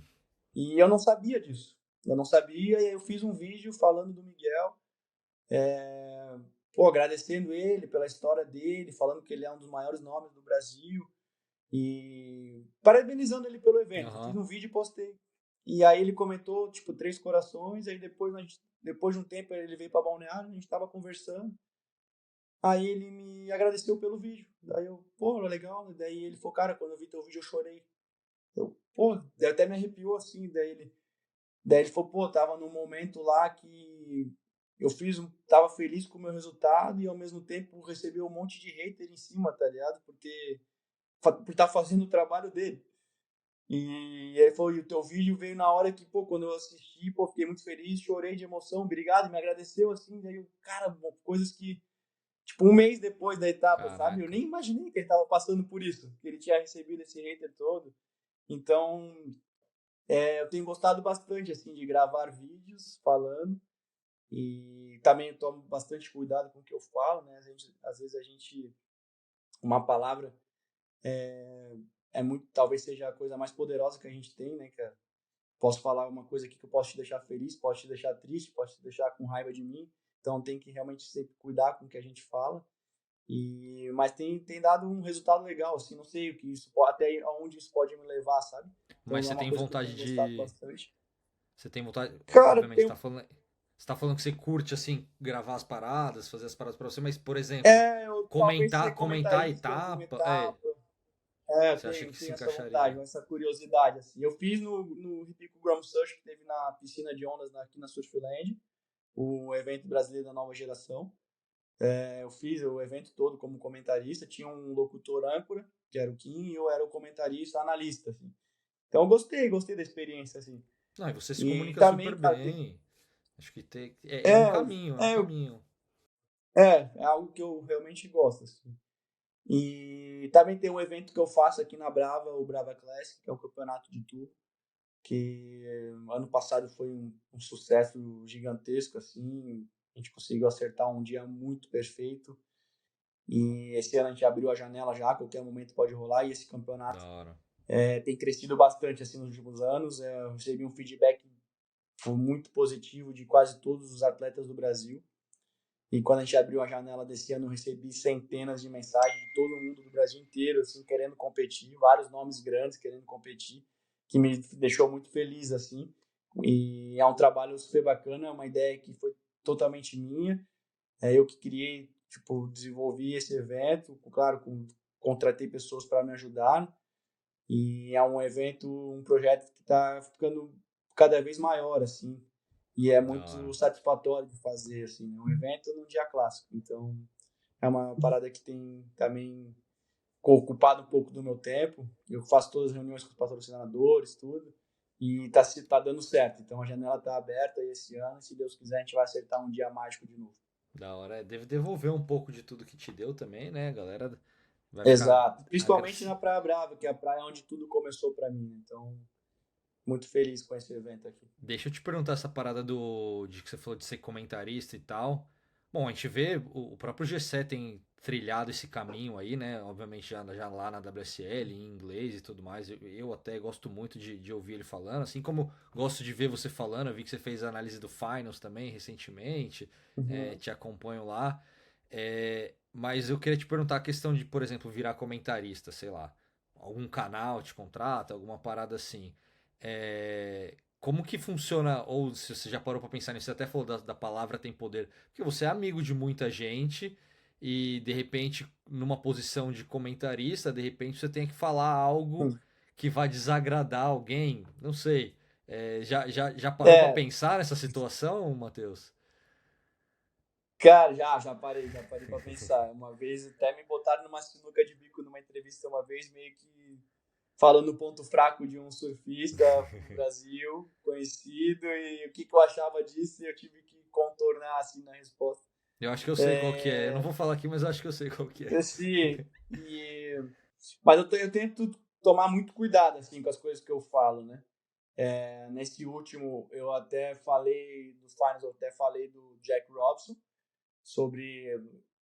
E eu não sabia disso. Eu não sabia, e aí eu fiz um vídeo falando do Miguel, agradecendo ele pela história dele, falando que ele é um dos maiores nomes do Brasil e parabenizando ele pelo evento. Fiz Aham. um vídeo e postei. E aí ele comentou, tipo, 3 corações, aí depois de um tempo ele veio para Balneário, a gente tava conversando. Aí ele me agradeceu pelo vídeo. Daí eu, pô, legal. Daí ele falou, cara, quando eu vi teu vídeo eu chorei. Eu, pô, daí até me arrepiou assim. Daí ele falou, pô, tava num momento lá que tava feliz com o meu resultado e ao mesmo tempo recebi um monte de hater em cima, tá ligado? Por estar fazendo o trabalho dele. E aí foi, o teu vídeo veio na hora que, pô, quando eu assisti, pô, fiquei muito feliz, chorei de emoção, obrigado, me agradeceu assim, daí eu, cara, coisas que tipo, um mês depois da etapa, sabe? Eu Caraca. nem imaginei que ele estava passando por isso, que ele tinha recebido esse hater todo. Então, eu tenho gostado bastante, assim, de gravar vídeos falando. E também eu tomo bastante cuidado com o que eu falo, né? Às vezes a gente, uma palavra é muito, talvez seja a coisa mais poderosa que a gente tem, né, cara? Posso falar uma coisa aqui que eu posso te deixar feliz, posso te deixar triste, posso te deixar com raiva de mim. Então tem que realmente sempre cuidar com o que a gente fala. Mas tem dado um resultado legal, assim, não sei o que até onde isso pode me levar, sabe? Mas Então é você uma tem coisa que eu vontade tenho gostado de. bastante. Você tem vontade. Cara, Obviamente, tem, você tá falando que você curte, assim, gravar as paradas, fazer as paradas pra você, mas, por exemplo, eu talvez ser comentar a comentarista em alguma etapa. etapa. Eu Você acha tenho, que se tenho essa vontade, encaixaria? essa curiosidade, assim. Eu fiz no Ripico Gram Surf, que teve na piscina de ondas aqui na Surfland, o evento brasileiro da nova geração. Eu fiz o evento todo como comentarista, tinha um locutor âncora, que era o Kim, e eu era o comentarista analista, assim. Então eu gostei da experiência, assim. Não, e você se E comunica super também, cara, bem. Acho que é um é, caminho, é um é, caminho. é algo que eu realmente gosto, assim. E também tem um evento que eu faço aqui na Brava, o Brava Classic, que é o campeonato de tour, que ano passado foi um sucesso gigantesco, assim, a gente conseguiu acertar um dia muito perfeito, e esse ano a gente abriu a janela já, a qualquer momento pode rolar, e esse Da campeonato hora. tem crescido bastante, assim, nos últimos anos, eu recebi um feedback foi muito positivo de quase todos os atletas do Brasil, e quando a gente abriu a janela desse ano, eu recebi centenas de mensagens de todo mundo do Brasil inteiro, assim, querendo competir, vários nomes grandes querendo competir, que me deixou muito feliz, assim. E é um trabalho super bacana, é uma ideia que foi totalmente minha. É eu que criei, tipo, desenvolvi esse evento, claro, contratei pessoas para me ajudar. E é um evento, um projeto que está ficando cada vez maior, assim. E é Da hora. muito satisfatório de fazer, assim, né? Um evento num dia clássico. Então, é uma parada que tem também ocupado um pouco do meu tempo. Eu faço todas as reuniões com os patrocinadores, tudo. E tá dando certo. Então, a janela tá aberta esse ano. E, se Deus quiser, a gente vai acertar um dia mágico de novo. Da hora. Deve devolver um pouco de tudo que te deu também, né? A galera vai ficar. Exato. Principalmente na Praia Brava, que é a praia onde tudo começou para mim. Então, muito feliz com esse evento aqui. Deixa eu te perguntar essa parada de que você falou de ser comentarista e tal. Bom, a gente vê o próprio G7 tem trilhado esse caminho aí, né? Obviamente já lá na WSL, em inglês e tudo mais. Eu até gosto muito de ouvir ele falando, assim como gosto de ver você falando. Eu vi que você fez a análise do Finals também recentemente, Uhum. te acompanho lá. Mas eu queria te perguntar a questão de, por exemplo, virar comentarista, sei lá, algum canal te contrata, alguma parada assim. Como que funciona, ou se você já parou pra pensar nisso, você até falou da palavra tem poder, porque você é amigo de muita gente e de repente, numa posição de comentarista, de repente você tem que falar algo que vai desagradar alguém, não sei. Já parou pra É, pensar nessa situação, Matheus? cara, já parei pra pensar. Uma vez até me botaram numa sinuca de bico numa entrevista uma vez, meio que falando o ponto fraco de um surfista no Brasil, conhecido, e o que, que eu achava disso, e eu tive que contornar assim na resposta. Eu acho que eu sei qual que é. Eu não É, vou falar aqui, mas eu acho que eu sei qual que é. assim, e, mas eu tento tomar muito cuidado assim com as coisas que eu falo, né? Nesse último, eu até falei dos finals, eu até falei do Jack Robson, sobre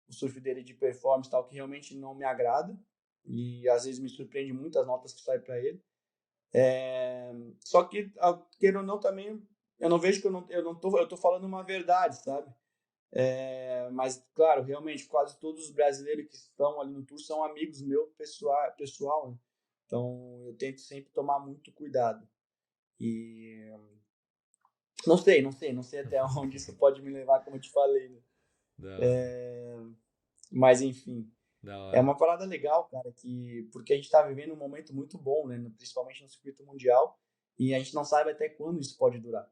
o surf dele de performance tal, que realmente não me agrada. E às vezes me surpreende muito as notas que saem para ele. Só que, queira ou não, também, eu não vejo que eu tô falando uma verdade, sabe? Mas, claro, realmente, quase todos os brasileiros que estão ali no tour são amigos meu pessoal, né? Então, eu tento sempre tomar muito cuidado. E não sei até onde isso pode me levar, como eu te falei, né? Da hora, Mas, enfim. da É hora. uma parada legal, cara, porque a gente está vivendo um momento muito bom, né? Principalmente no circuito mundial, e a gente não sabe até quando isso pode durar.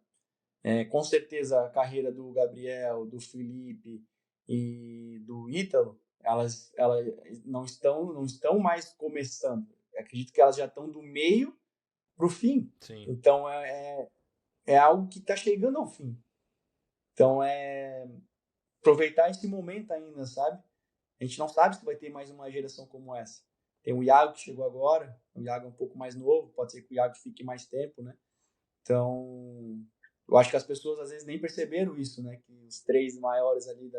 Com certeza a carreira do Gabriel, do Felipe e do Ítalo, elas não estão mais começando. Eu acredito que elas já estão do meio para o fim. Sim, Então é algo que está chegando ao fim. Então aproveitar esse momento ainda, sabe? A gente não sabe se vai ter mais uma geração como essa. Tem o Iago que chegou agora, o Iago é um pouco mais novo, pode ser que o Iago fique mais tempo, né? Então, eu acho que as pessoas às vezes nem perceberam isso, né? Que os três maiores ali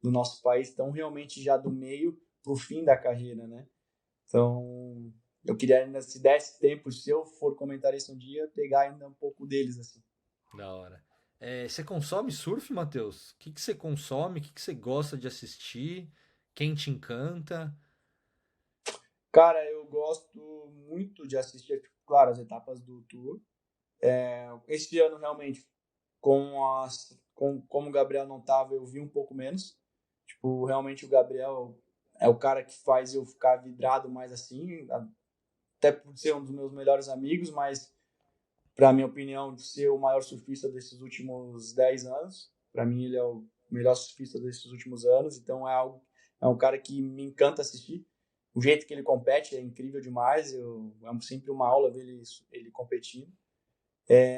do nosso país estão realmente já do meio pro fim da carreira, né? Então, eu queria ainda, se desse tempo, se eu for comentarista um dia, pegar ainda um pouco deles, assim. da hora. Você consome surf, Matheus? O que que você consome? O que que você gosta de assistir? Quem te encanta? Cara, eu gosto muito de assistir, claro, as etapas do Tour. Esse ano, realmente, como o Gabriel não tava, eu vi um pouco menos. Tipo, realmente o Gabriel é o cara que faz eu ficar vidrado mais assim, até por ser um dos meus melhores amigos, mas para minha opinião, de ser o maior surfista desses últimos 10 anos. Para mim ele é melhor surfista desses últimos anos, então é um cara que me encanta assistir. O jeito que ele compete é incrível demais, é sempre uma aula ver ele competindo.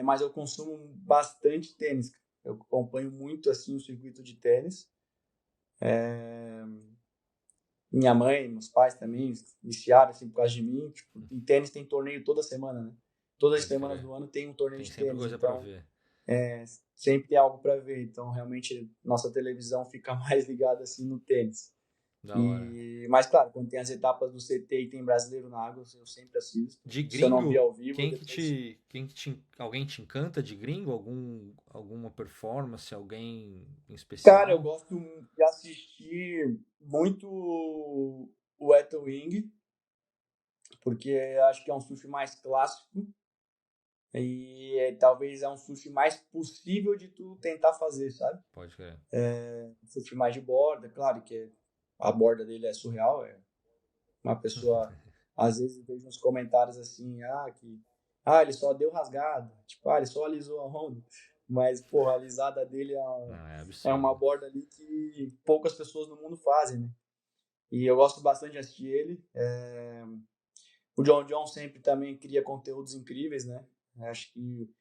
Mas eu consumo bastante tênis. Eu acompanho muito assim o circuito de tênis. Minha mãe, meus pais também iniciaram assim por causa de mim. Tipo, em tênis tem torneio toda semana, né? Todas as Pode semanas crer. do ano tem um torneio Tem de sempre tênis. coisa pra Então, ver. sempre tem algo para ver. Então, realmente, nossa televisão fica mais ligada assim no tênis. Da hora. Mas, claro, quando tem as etapas do CT e tem brasileiro na água, eu sempre assisto. De Se eu não vi gringo, ao vivo, depois. alguém te encanta de gringo? Alguma performance, alguém em Cara, eu especial? gosto de assistir muito o Ethel Wing, porque acho que é um surf mais clássico e talvez é um surf mais possível de tu tentar fazer, sabe? Pode crer. Surf mais de borda, claro que a borda dele é surreal, uma pessoa, às vezes vejo uns comentários assim, ele só deu rasgada, tipo, ele só alisou a onda, mas, porra, a alisada dele Não, é é uma absurdo. borda ali que poucas pessoas no mundo fazem, né? E eu gosto bastante de assistir ele. O John John sempre também cria conteúdos incríveis, né? Acho que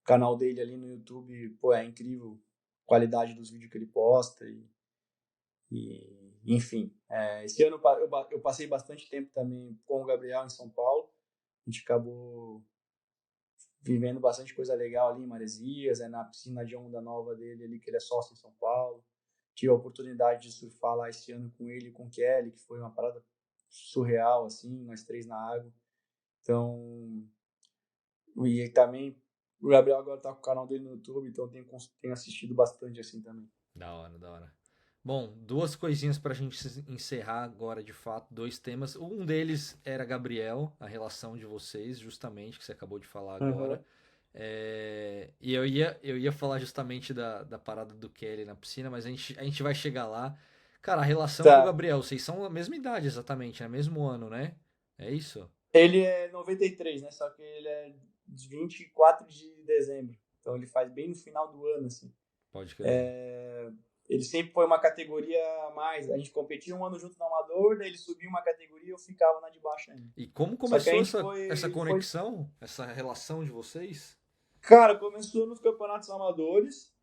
o canal dele ali no YouTube, pô, é incrível a qualidade dos vídeos que ele posta enfim. Esse ano eu passei bastante tempo também com o Gabriel em São Paulo. A gente acabou vivendo bastante coisa legal ali em Maresias, na piscina de onda nova dele ali, que ele é sócio em São Paulo. Tive a oportunidade de surfar lá esse ano com ele e com o Kelly, que foi uma parada surreal, assim, nós três na água. Então, e também o Gabriel agora tá com o canal dele no YouTube, então tenho assistido bastante assim também. Da hora, da hora. Bom, duas coisinhas pra gente encerrar agora de fato, dois temas. Um deles era Gabriel, a relação de vocês, justamente, que você acabou de falar agora. Uhum. E eu ia falar justamente da parada do Kelly na piscina, mas a gente vai chegar lá. Cara, a relação com o Tá. Gabriel, vocês são a mesma idade exatamente, né? Mesmo ano, né? É isso? Ele é 93, né? Só que ele é de 24 de dezembro. Então ele faz bem no final do ano, assim. Pode crer. Ele sempre foi uma categoria a mais. A gente competia um ano junto no Amador, daí ele subia uma categoria e eu ficava na de baixo ainda. E como Só que a começou gente essa foi. conexão, essa relação de vocês? Cara, começou nos campeonatos amadores.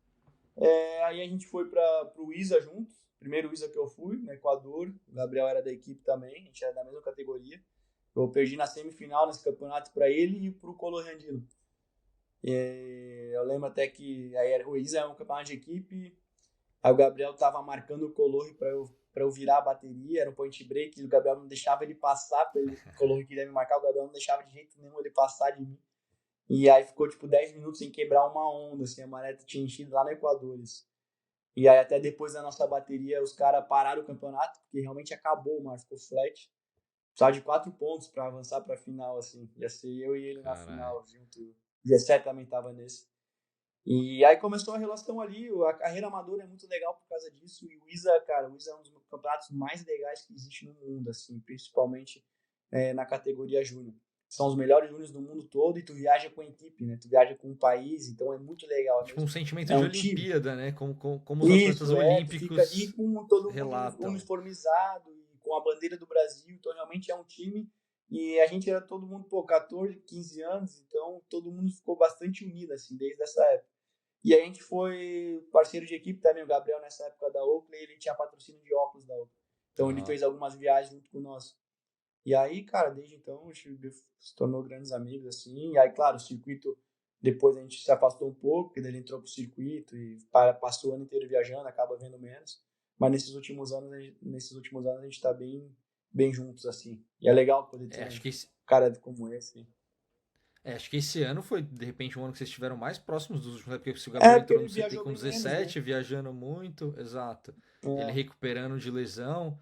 Aí a gente foi para o ISA juntos. Primeiro ISA que eu fui, no Equador. O Gabriel era da equipe também, a gente era da mesma categoria. Eu perdi na semifinal nesse campeonato para ele e para o Colorandino. Eu lembro até que o ISA é um campeonato de equipe. Aí o Gabriel tava marcando o Colorri para eu virar a bateria, era um point break, e o Gabriel não deixava ele passar, o Colorri queria me marcar, o Gabriel não deixava de jeito nenhum ele passar de mim. E aí ficou tipo 10 minutos sem quebrar uma onda, assim, a maré tinha enchido lá no Equador. Isso. E aí até depois da nossa bateria, os caras pararam o campeonato, porque realmente acabou, o mar ficou flat. Precisava de 4 pontos para avançar para a final, assim. Ia ser eu e ele na Caralho. final junto. O 17 também tava nesse. E aí começou a relação ali, a carreira amadora é muito legal por causa disso, e o ISA, cara, o ISA é um dos campeonatos mais legais que existe no mundo, assim, principalmente na categoria júnior. São os melhores júniores do mundo todo e tu viaja com a equipe, né? Tu viaja com um país, então é muito legal, Tipo um sentimento é de um time. Olimpíada, né? Como os atletas Isso, tu fica ali olímpicos com todo mundo relatam. uniformizado e com a bandeira do Brasil, então realmente é um time. E a gente era todo mundo, 14, 15 anos, então todo mundo ficou bastante unido, assim, desde essa época. E a gente foi parceiro de equipe também, o Gabriel nessa época da Oakley, ele tinha patrocínio de óculos da Oakley. Então ele Ó, fez algumas viagens junto com nós. E aí, cara, desde então a gente se tornou grandes amigos, assim. E aí, claro, o circuito, depois a gente se afastou um pouco, porque daí ele entrou pro circuito e passou o ano inteiro viajando, acaba vendo menos. Mas nesses últimos anos a gente tá bem juntos, assim. E é legal poder ter acho um que esse, cara como esse. acho que esse ano foi, de repente, um ano que vocês estiveram mais próximos dos últimos, né? Porque se o Gabriel Porque entrou no ele CT viajou com bem menos, né? 17, viajando muito, exato. Ele É. recuperando de lesão.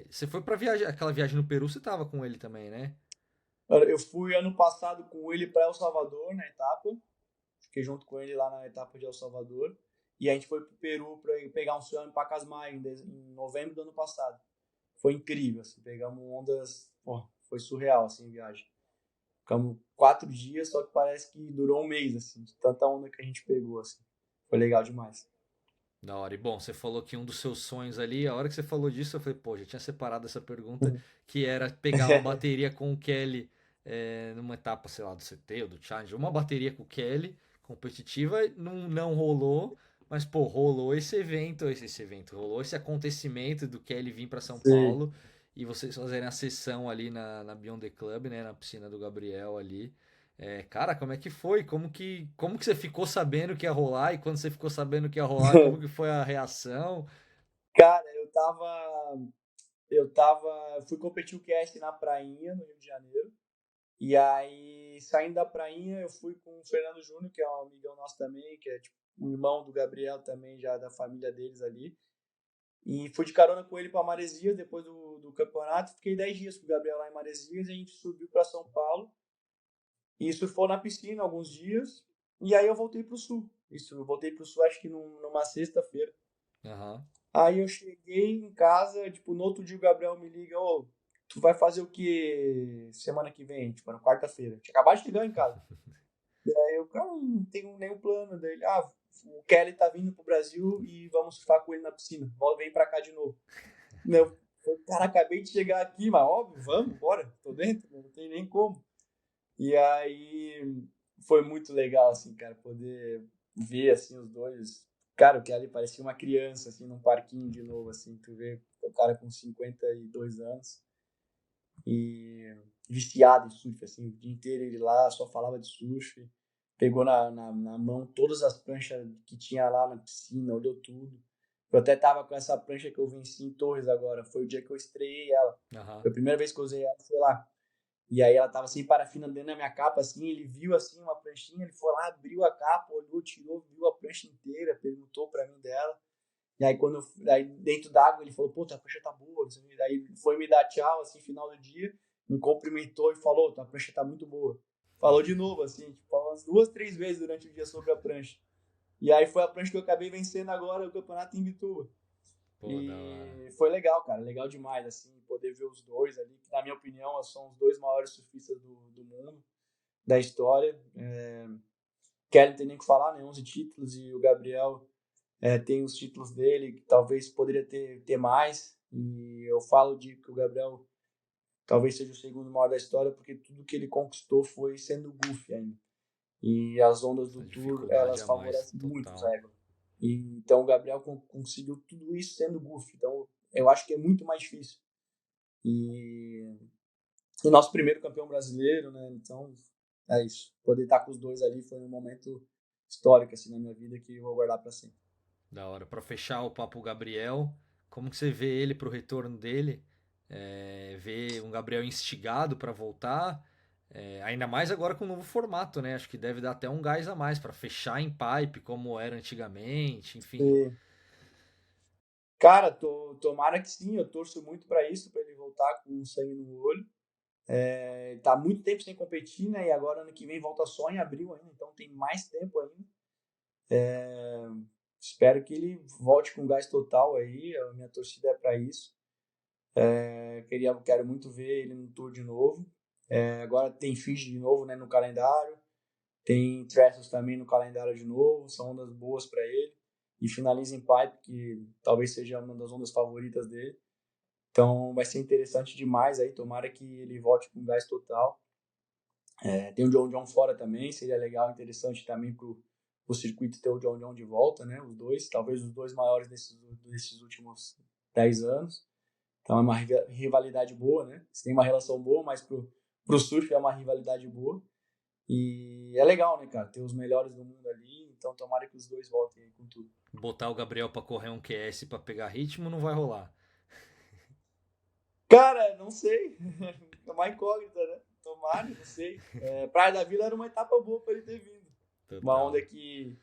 Você foi pra viagem, aquela viagem no Peru, você tava com ele também, né? Eu fui ano passado com ele para El Salvador na etapa. Fiquei junto com ele lá na etapa de El Salvador. E a gente foi pro Peru para pegar um surf em Pacasmayo em novembro do ano passado. Foi incrível, assim, pegamos ondas, pô, foi surreal assim a viagem. Ficamos 4 dias, só que parece que durou um mês assim, de tanta onda que a gente pegou assim. Foi legal demais. Da hora. E bom, você falou que um dos seus sonhos ali, a hora que você falou disso, eu falei, pô, já tinha separado essa pergunta, que era pegar uma bateria com o Kelly numa etapa, sei lá, do CT ou do Challenge, uma bateria com o Kelly competitiva, não rolou, mas pô, rolou esse evento, rolou esse acontecimento do Kelly vir para São Sim. Paulo e vocês fazerem a sessão ali na Beyond the Club, né, na piscina do Gabriel ali. Cara, como é que foi? Como que você ficou sabendo que ia rolar? E quando você ficou sabendo que ia rolar, como que foi a reação? Cara, fui competir o QS na Prainha, no Rio de Janeiro. E aí, saindo da Prainha, eu fui com o Fernando Júnior, que é um amigão nosso também, que é tipo um irmão do Gabriel também, já da família deles ali. E fui de carona com ele para Maresias depois do campeonato. Fiquei 10 dias com o Gabriel lá em Maresias e a gente subiu para São Paulo. E surfou na piscina alguns dias. E aí eu voltei pro sul. Isso, eu voltei pro sul acho que numa sexta-feira. Aham. Aí eu cheguei em casa, tipo, no outro dia o Gabriel me liga, ô, tu vai fazer o que semana que vem? Tipo, na quarta-feira. Tinha acabado de chegar em casa. Aí eu, cara, não tenho nenhum plano dele. Ah, o Kelly tá vindo pro Brasil e vamos surfar com ele na piscina. Vem pra cá de novo. Não, cara, acabei de chegar aqui, mas óbvio, vamos, bora, tô dentro, não tem nem como. E aí foi muito legal, assim, cara, poder ver, assim, os dois. Cara, o Kelly parecia uma criança, assim, num parquinho de novo, assim, tu vê o cara com 52 anos e viciado em surf, assim, o dia inteiro ele lá só falava de surf, pegou na mão todas as pranchas que tinha lá na piscina, olhou tudo. Eu até tava com essa prancha que eu venci em Torres agora, foi o dia que eu estreiei ela. Aham. Foi a primeira vez que eu usei ela, foi lá. E aí ela tava sem parafina dentro da minha capa, assim, ele viu assim uma pranchinha, ele foi lá, abriu a capa, olhou, tirou, viu a prancha inteira, perguntou pra mim dela. E aí quando aí dentro d'água ele falou, pô, tua prancha tá boa, aí foi me dar tchau, assim, final do dia, me cumprimentou e falou, tua prancha tá muito boa. Falou de novo, assim, tipo, umas 2, 3 vezes durante o dia sobre a prancha. E aí foi a prancha que eu acabei vencendo agora o campeonato em Bituba. Pô, da hora. E foi legal, cara, legal demais, assim, poder ver os dois ali, que na minha opinião são os dois maiores surfistas do mundo, da história. Kelly não tem nem o que falar, né, 11 títulos, e o Gabriel tem os títulos dele, que talvez poderia ter mais, e eu falo de que o Gabriel talvez seja o segundo maior da história, porque tudo que ele conquistou foi sendo goofy ainda. E as ondas do Essa Tour, dificuldade elas a mais, favorecem muito os total. egos. E, então o Gabriel conseguiu tudo isso sendo goofy. Então eu acho que é muito mais difícil. E o nosso primeiro campeão brasileiro, né? Então é isso. Poder estar com os dois ali foi um momento histórico assim na minha vida que eu vou guardar para sempre. Da hora. Pra fechar o papo Gabriel, como que você vê ele pro retorno dele? Vê um Gabriel instigado pra voltar? Ainda mais agora com o novo formato, né? Acho que deve dar até um gás a mais pra fechar em pipe como era antigamente, enfim. E, cara, tomara que sim, eu torço muito para isso, para ele voltar com sangue no olho. Tá muito tempo sem competir, né? E agora ano que vem volta só em abril ainda, então tem mais tempo ainda. Espero que ele volte com gás total aí. A minha torcida é para isso. Quero muito ver ele no tour de novo. Agora tem Fiji de novo, né, no calendário. Tem Trestles também no calendário de novo. São ondas boas para ele. E finaliza em Pipe, que talvez seja uma das ondas favoritas dele. Então vai ser interessante demais aí. Tomara que ele volte com gás total. Tem o John John fora também. Seria legal, interessante também pro o circuito ter o John John de volta, né? Os dois, talvez os dois maiores desses últimos 10 anos. Então é uma rivalidade boa, né? Você tem uma relação boa, mas pro surf é uma rivalidade boa. E é legal, né, cara? Ter os melhores do mundo ali. Então tomara que os dois voltem aí com tudo. Botar o Gabriel pra correr um QS pra pegar ritmo não vai rolar. Cara, não sei. É uma incógnita, né? Tomara, não sei. Praia da Vila era uma etapa boa para ele ter vindo. Uma onda Total. que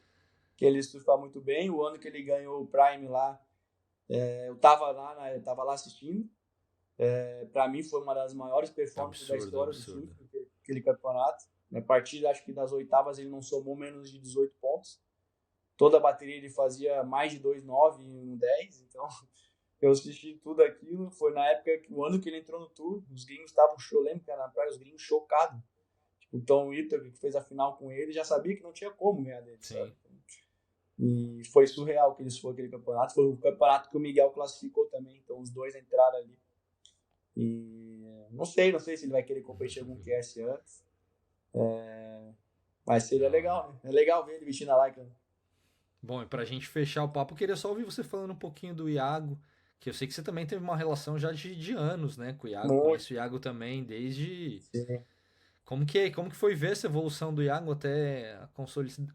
ele surfa muito bem. O ano que ele ganhou o Prime lá, eu tava lá, né, eu tava lá assistindo. Para mim foi uma das maiores performances da Absurdo, história do surf, absurdo. aquele campeonato. A partir, acho que das oitavas, ele não somou menos de 18 pontos. Toda a bateria ele fazia mais de 2,9 e 1,10. Então, eu assisti tudo aquilo. Foi na época, o ano que ele entrou no Tour, os gringos estavam chorando, cara, na praia, os gringos chocados. Tipo, o Tom Whittaker, que fez a final com ele, já sabia que não tinha como ganhar dele, sabe? Sim. E foi surreal que eles foram aquele campeonato. Foi o campeonato que o Miguel classificou também, então os dois entraram ali. E não sei se ele vai querer competir algum QS antes. Mas seria legal, né? É legal ver ele vestindo a Lycra. Bom, e pra gente fechar o papo, eu queria só ouvir você falando um pouquinho do Iago, que eu sei que você também teve uma relação já de anos, né, com o Iago. Muito, Conheço o Iago também desde. sim. Como que foi ver essa evolução do Iago até a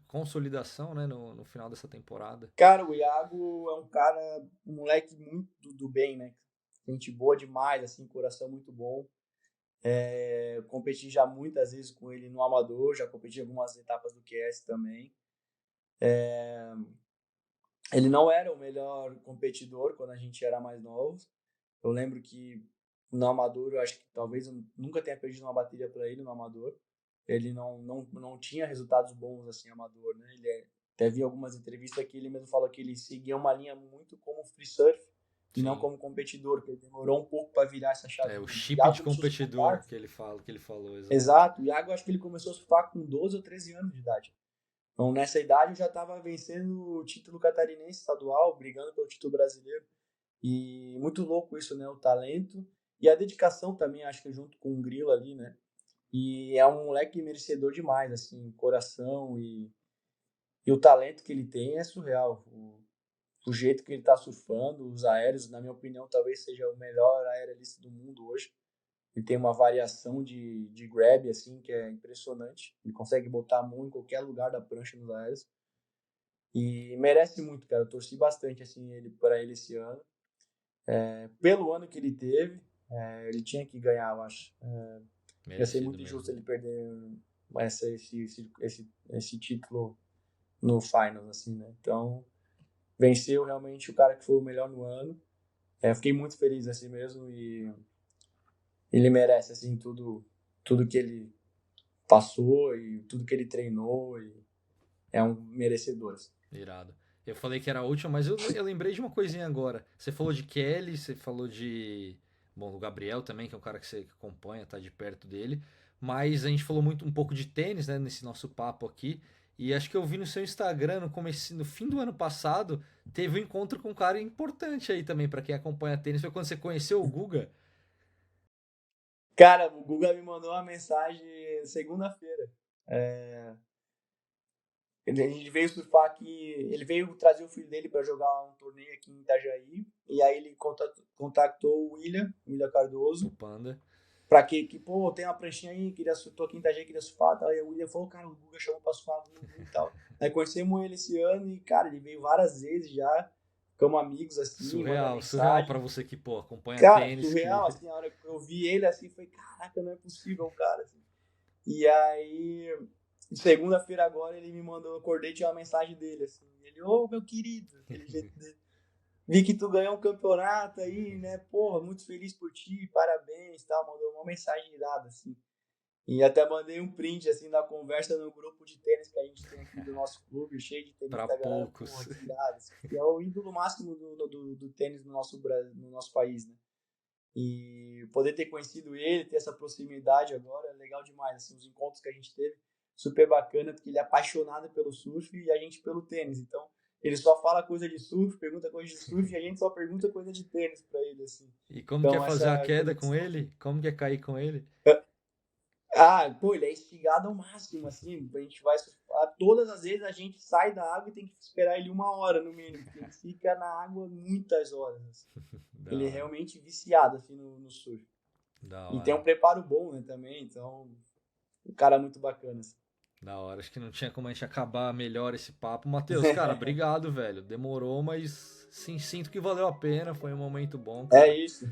consolidação, né, no final dessa temporada? Cara, o Iago é um moleque muito do bem, né? Gente boa demais, assim, coração muito bom. Eu competi já muitas vezes com ele no Amador, já competi algumas etapas do QS também. Ele não era o melhor competidor quando a gente era mais novo. Eu lembro que no Amador, eu acho que talvez eu nunca tenha perdido uma bateria para ele no Amador. Ele não tinha resultados bons assim, Amador, né? Até vi algumas entrevistas que ele mesmo falou que ele seguia uma linha muito como free surf e não Sim. como competidor, que ele demorou um pouco para virar essa É o chavinha. O chip Iago de começou a competidor surfar, que ele falou, exato. exato. O Iago, acho que ele começou a surfar com 12 ou 13 anos de idade. Então, nessa idade, eu já estava vencendo o título catarinense estadual, brigando pelo título brasileiro. E muito louco isso, né? O talento e a dedicação também, acho que junto com o Grilo ali, né? E é um moleque merecedor demais, assim, coração e o talento que ele tem é surreal. O jeito que ele tá surfando, os aéreos, na minha opinião, talvez seja o melhor aerolista do mundo hoje. Ele tem uma variação de grab, assim, que é impressionante. Ele consegue botar a mão em qualquer lugar da prancha nos aéreos. E merece muito, cara. Eu torci bastante, assim, para ele esse ano. Pelo ano que ele teve, ele tinha que ganhar, eu acho. Ia ser Merecido muito injusto mesmo. ele perder esse título no Finals, assim, né? Então, venceu realmente o cara que foi o melhor no ano. Fiquei muito feliz assim mesmo e ele merece, assim, tudo que ele passou e tudo que ele treinou e é um merecedor, assim. Irado. Eu falei que era a última, mas eu lembrei de uma coisinha agora. Você falou de Kelly, você falou de. Bom, o Gabriel também, que é um cara que você acompanha, tá de perto dele. Mas a gente falou muito um pouco de tênis, né, nesse nosso papo aqui. E acho que eu vi no seu Instagram, no fim do ano passado, teve um encontro com um cara importante aí também, pra quem acompanha tênis. Foi quando você conheceu o Guga. Cara, o Guga me mandou uma mensagem segunda-feira. É, a gente veio surfar aqui, ele veio trazer o filho dele para jogar um torneio aqui em Itajaí, e aí ele contactou o William O Cardoso, Panda. pra pô, tem uma pranchinha aí, tô aqui em Itajaí, queria surfar, tal. Aí o William falou, cara, o Guga chamou pra surfar, vamos vir e tal. Aí conhecemos ele esse ano e, cara, ele veio várias vezes já, ficamos amigos assim, manda Surreal pra mensagem. você que, pô, acompanha Cara, tênis, surreal, que. assim, a hora que eu vi ele assim, foi, caraca, não é possível, cara, assim. E aí, segunda-feira agora, ele me mandou, eu acordei e tinha uma mensagem dele, assim. Ele, ô, meu querido, aquele jeito dele. Vi que tu ganhou um campeonato aí, né? Porra, muito feliz por ti, parabéns, tal. Mandou uma mensagem irada, assim. E até mandei um print, assim, da conversa no grupo de tênis que a gente tem aqui do nosso clube, cheio de Pra tenista, a galera, porra, poucos. que irado. Assim, que é o ídolo máximo do tênis no nosso país, né? E poder ter conhecido ele, ter essa proximidade agora, é legal demais. Assim, os encontros que a gente teve, super bacana, porque ele é apaixonado pelo surf e a gente pelo tênis. Então, ele só fala coisa de surf, pergunta coisa de surf e a gente só pergunta coisa de tênis pra ele, assim. E como que é Então, fazer uma essa queda com conexão. ele? Como que é cair com ele? Pô, ele é instigado ao máximo, assim. A gente vai surfar. Todas as vezes a gente sai da água e tem que esperar ele 1 hora no mínimo, porque ele fica na água muitas horas. Assim. Da Ele é hora, realmente viciado, assim, no surf. da E tem hora, um preparo bom, né, também. Então, o cara é muito bacana. Assim. da hora. Acho que não tinha como a gente acabar melhor esse papo. Matheus, cara, obrigado, velho. Demorou, mas sim, sinto que valeu a pena. Foi um momento bom, É cara. isso.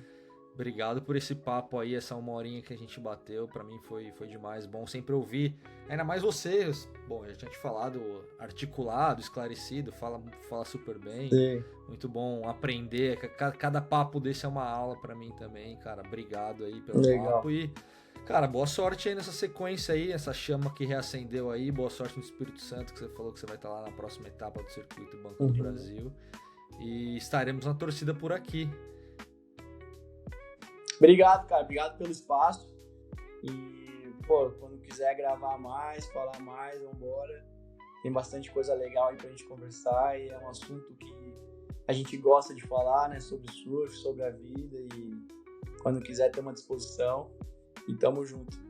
Obrigado por esse papo aí, essa 1 horinha que a gente bateu. Pra mim foi demais. Bom sempre ouvir. Ainda mais você. Bom, eu já tinha te falado, articulado, esclarecido, fala super bem. Sim. Muito bom aprender. Cada papo desse é uma aula pra mim também, cara. Obrigado aí pelo Legal. papo e, cara, boa sorte aí nessa sequência aí, essa chama que reacendeu aí. Boa sorte no Espírito Santo, que você falou que você vai estar lá na próxima etapa do Circuito Banco do Uhum. Brasil. E estaremos na torcida por aqui. Obrigado, cara. Obrigado pelo espaço. E, pô, quando quiser gravar mais, falar mais, vambora. tem bastante coisa legal aí pra gente conversar e é um assunto que a gente gosta de falar, né, sobre surf, sobre a vida e quando quiser ter uma disposição e tamo junto.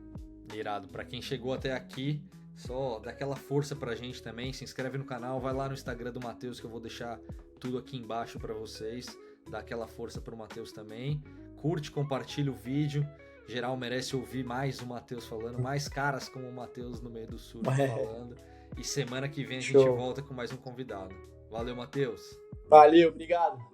Irado. Pra quem chegou até aqui, só dá aquela força pra gente também, se inscreve no canal, vai lá no Instagram do Matheus que eu vou deixar tudo aqui embaixo pra vocês, dá aquela força pro Matheus também, curte, compartilha o vídeo, geral merece ouvir mais o Matheus falando, mais caras como o Matheus no meio do surf falando, e semana que vem a gente volta com mais um convidado. Valeu, Matheus! Valeu, obrigado!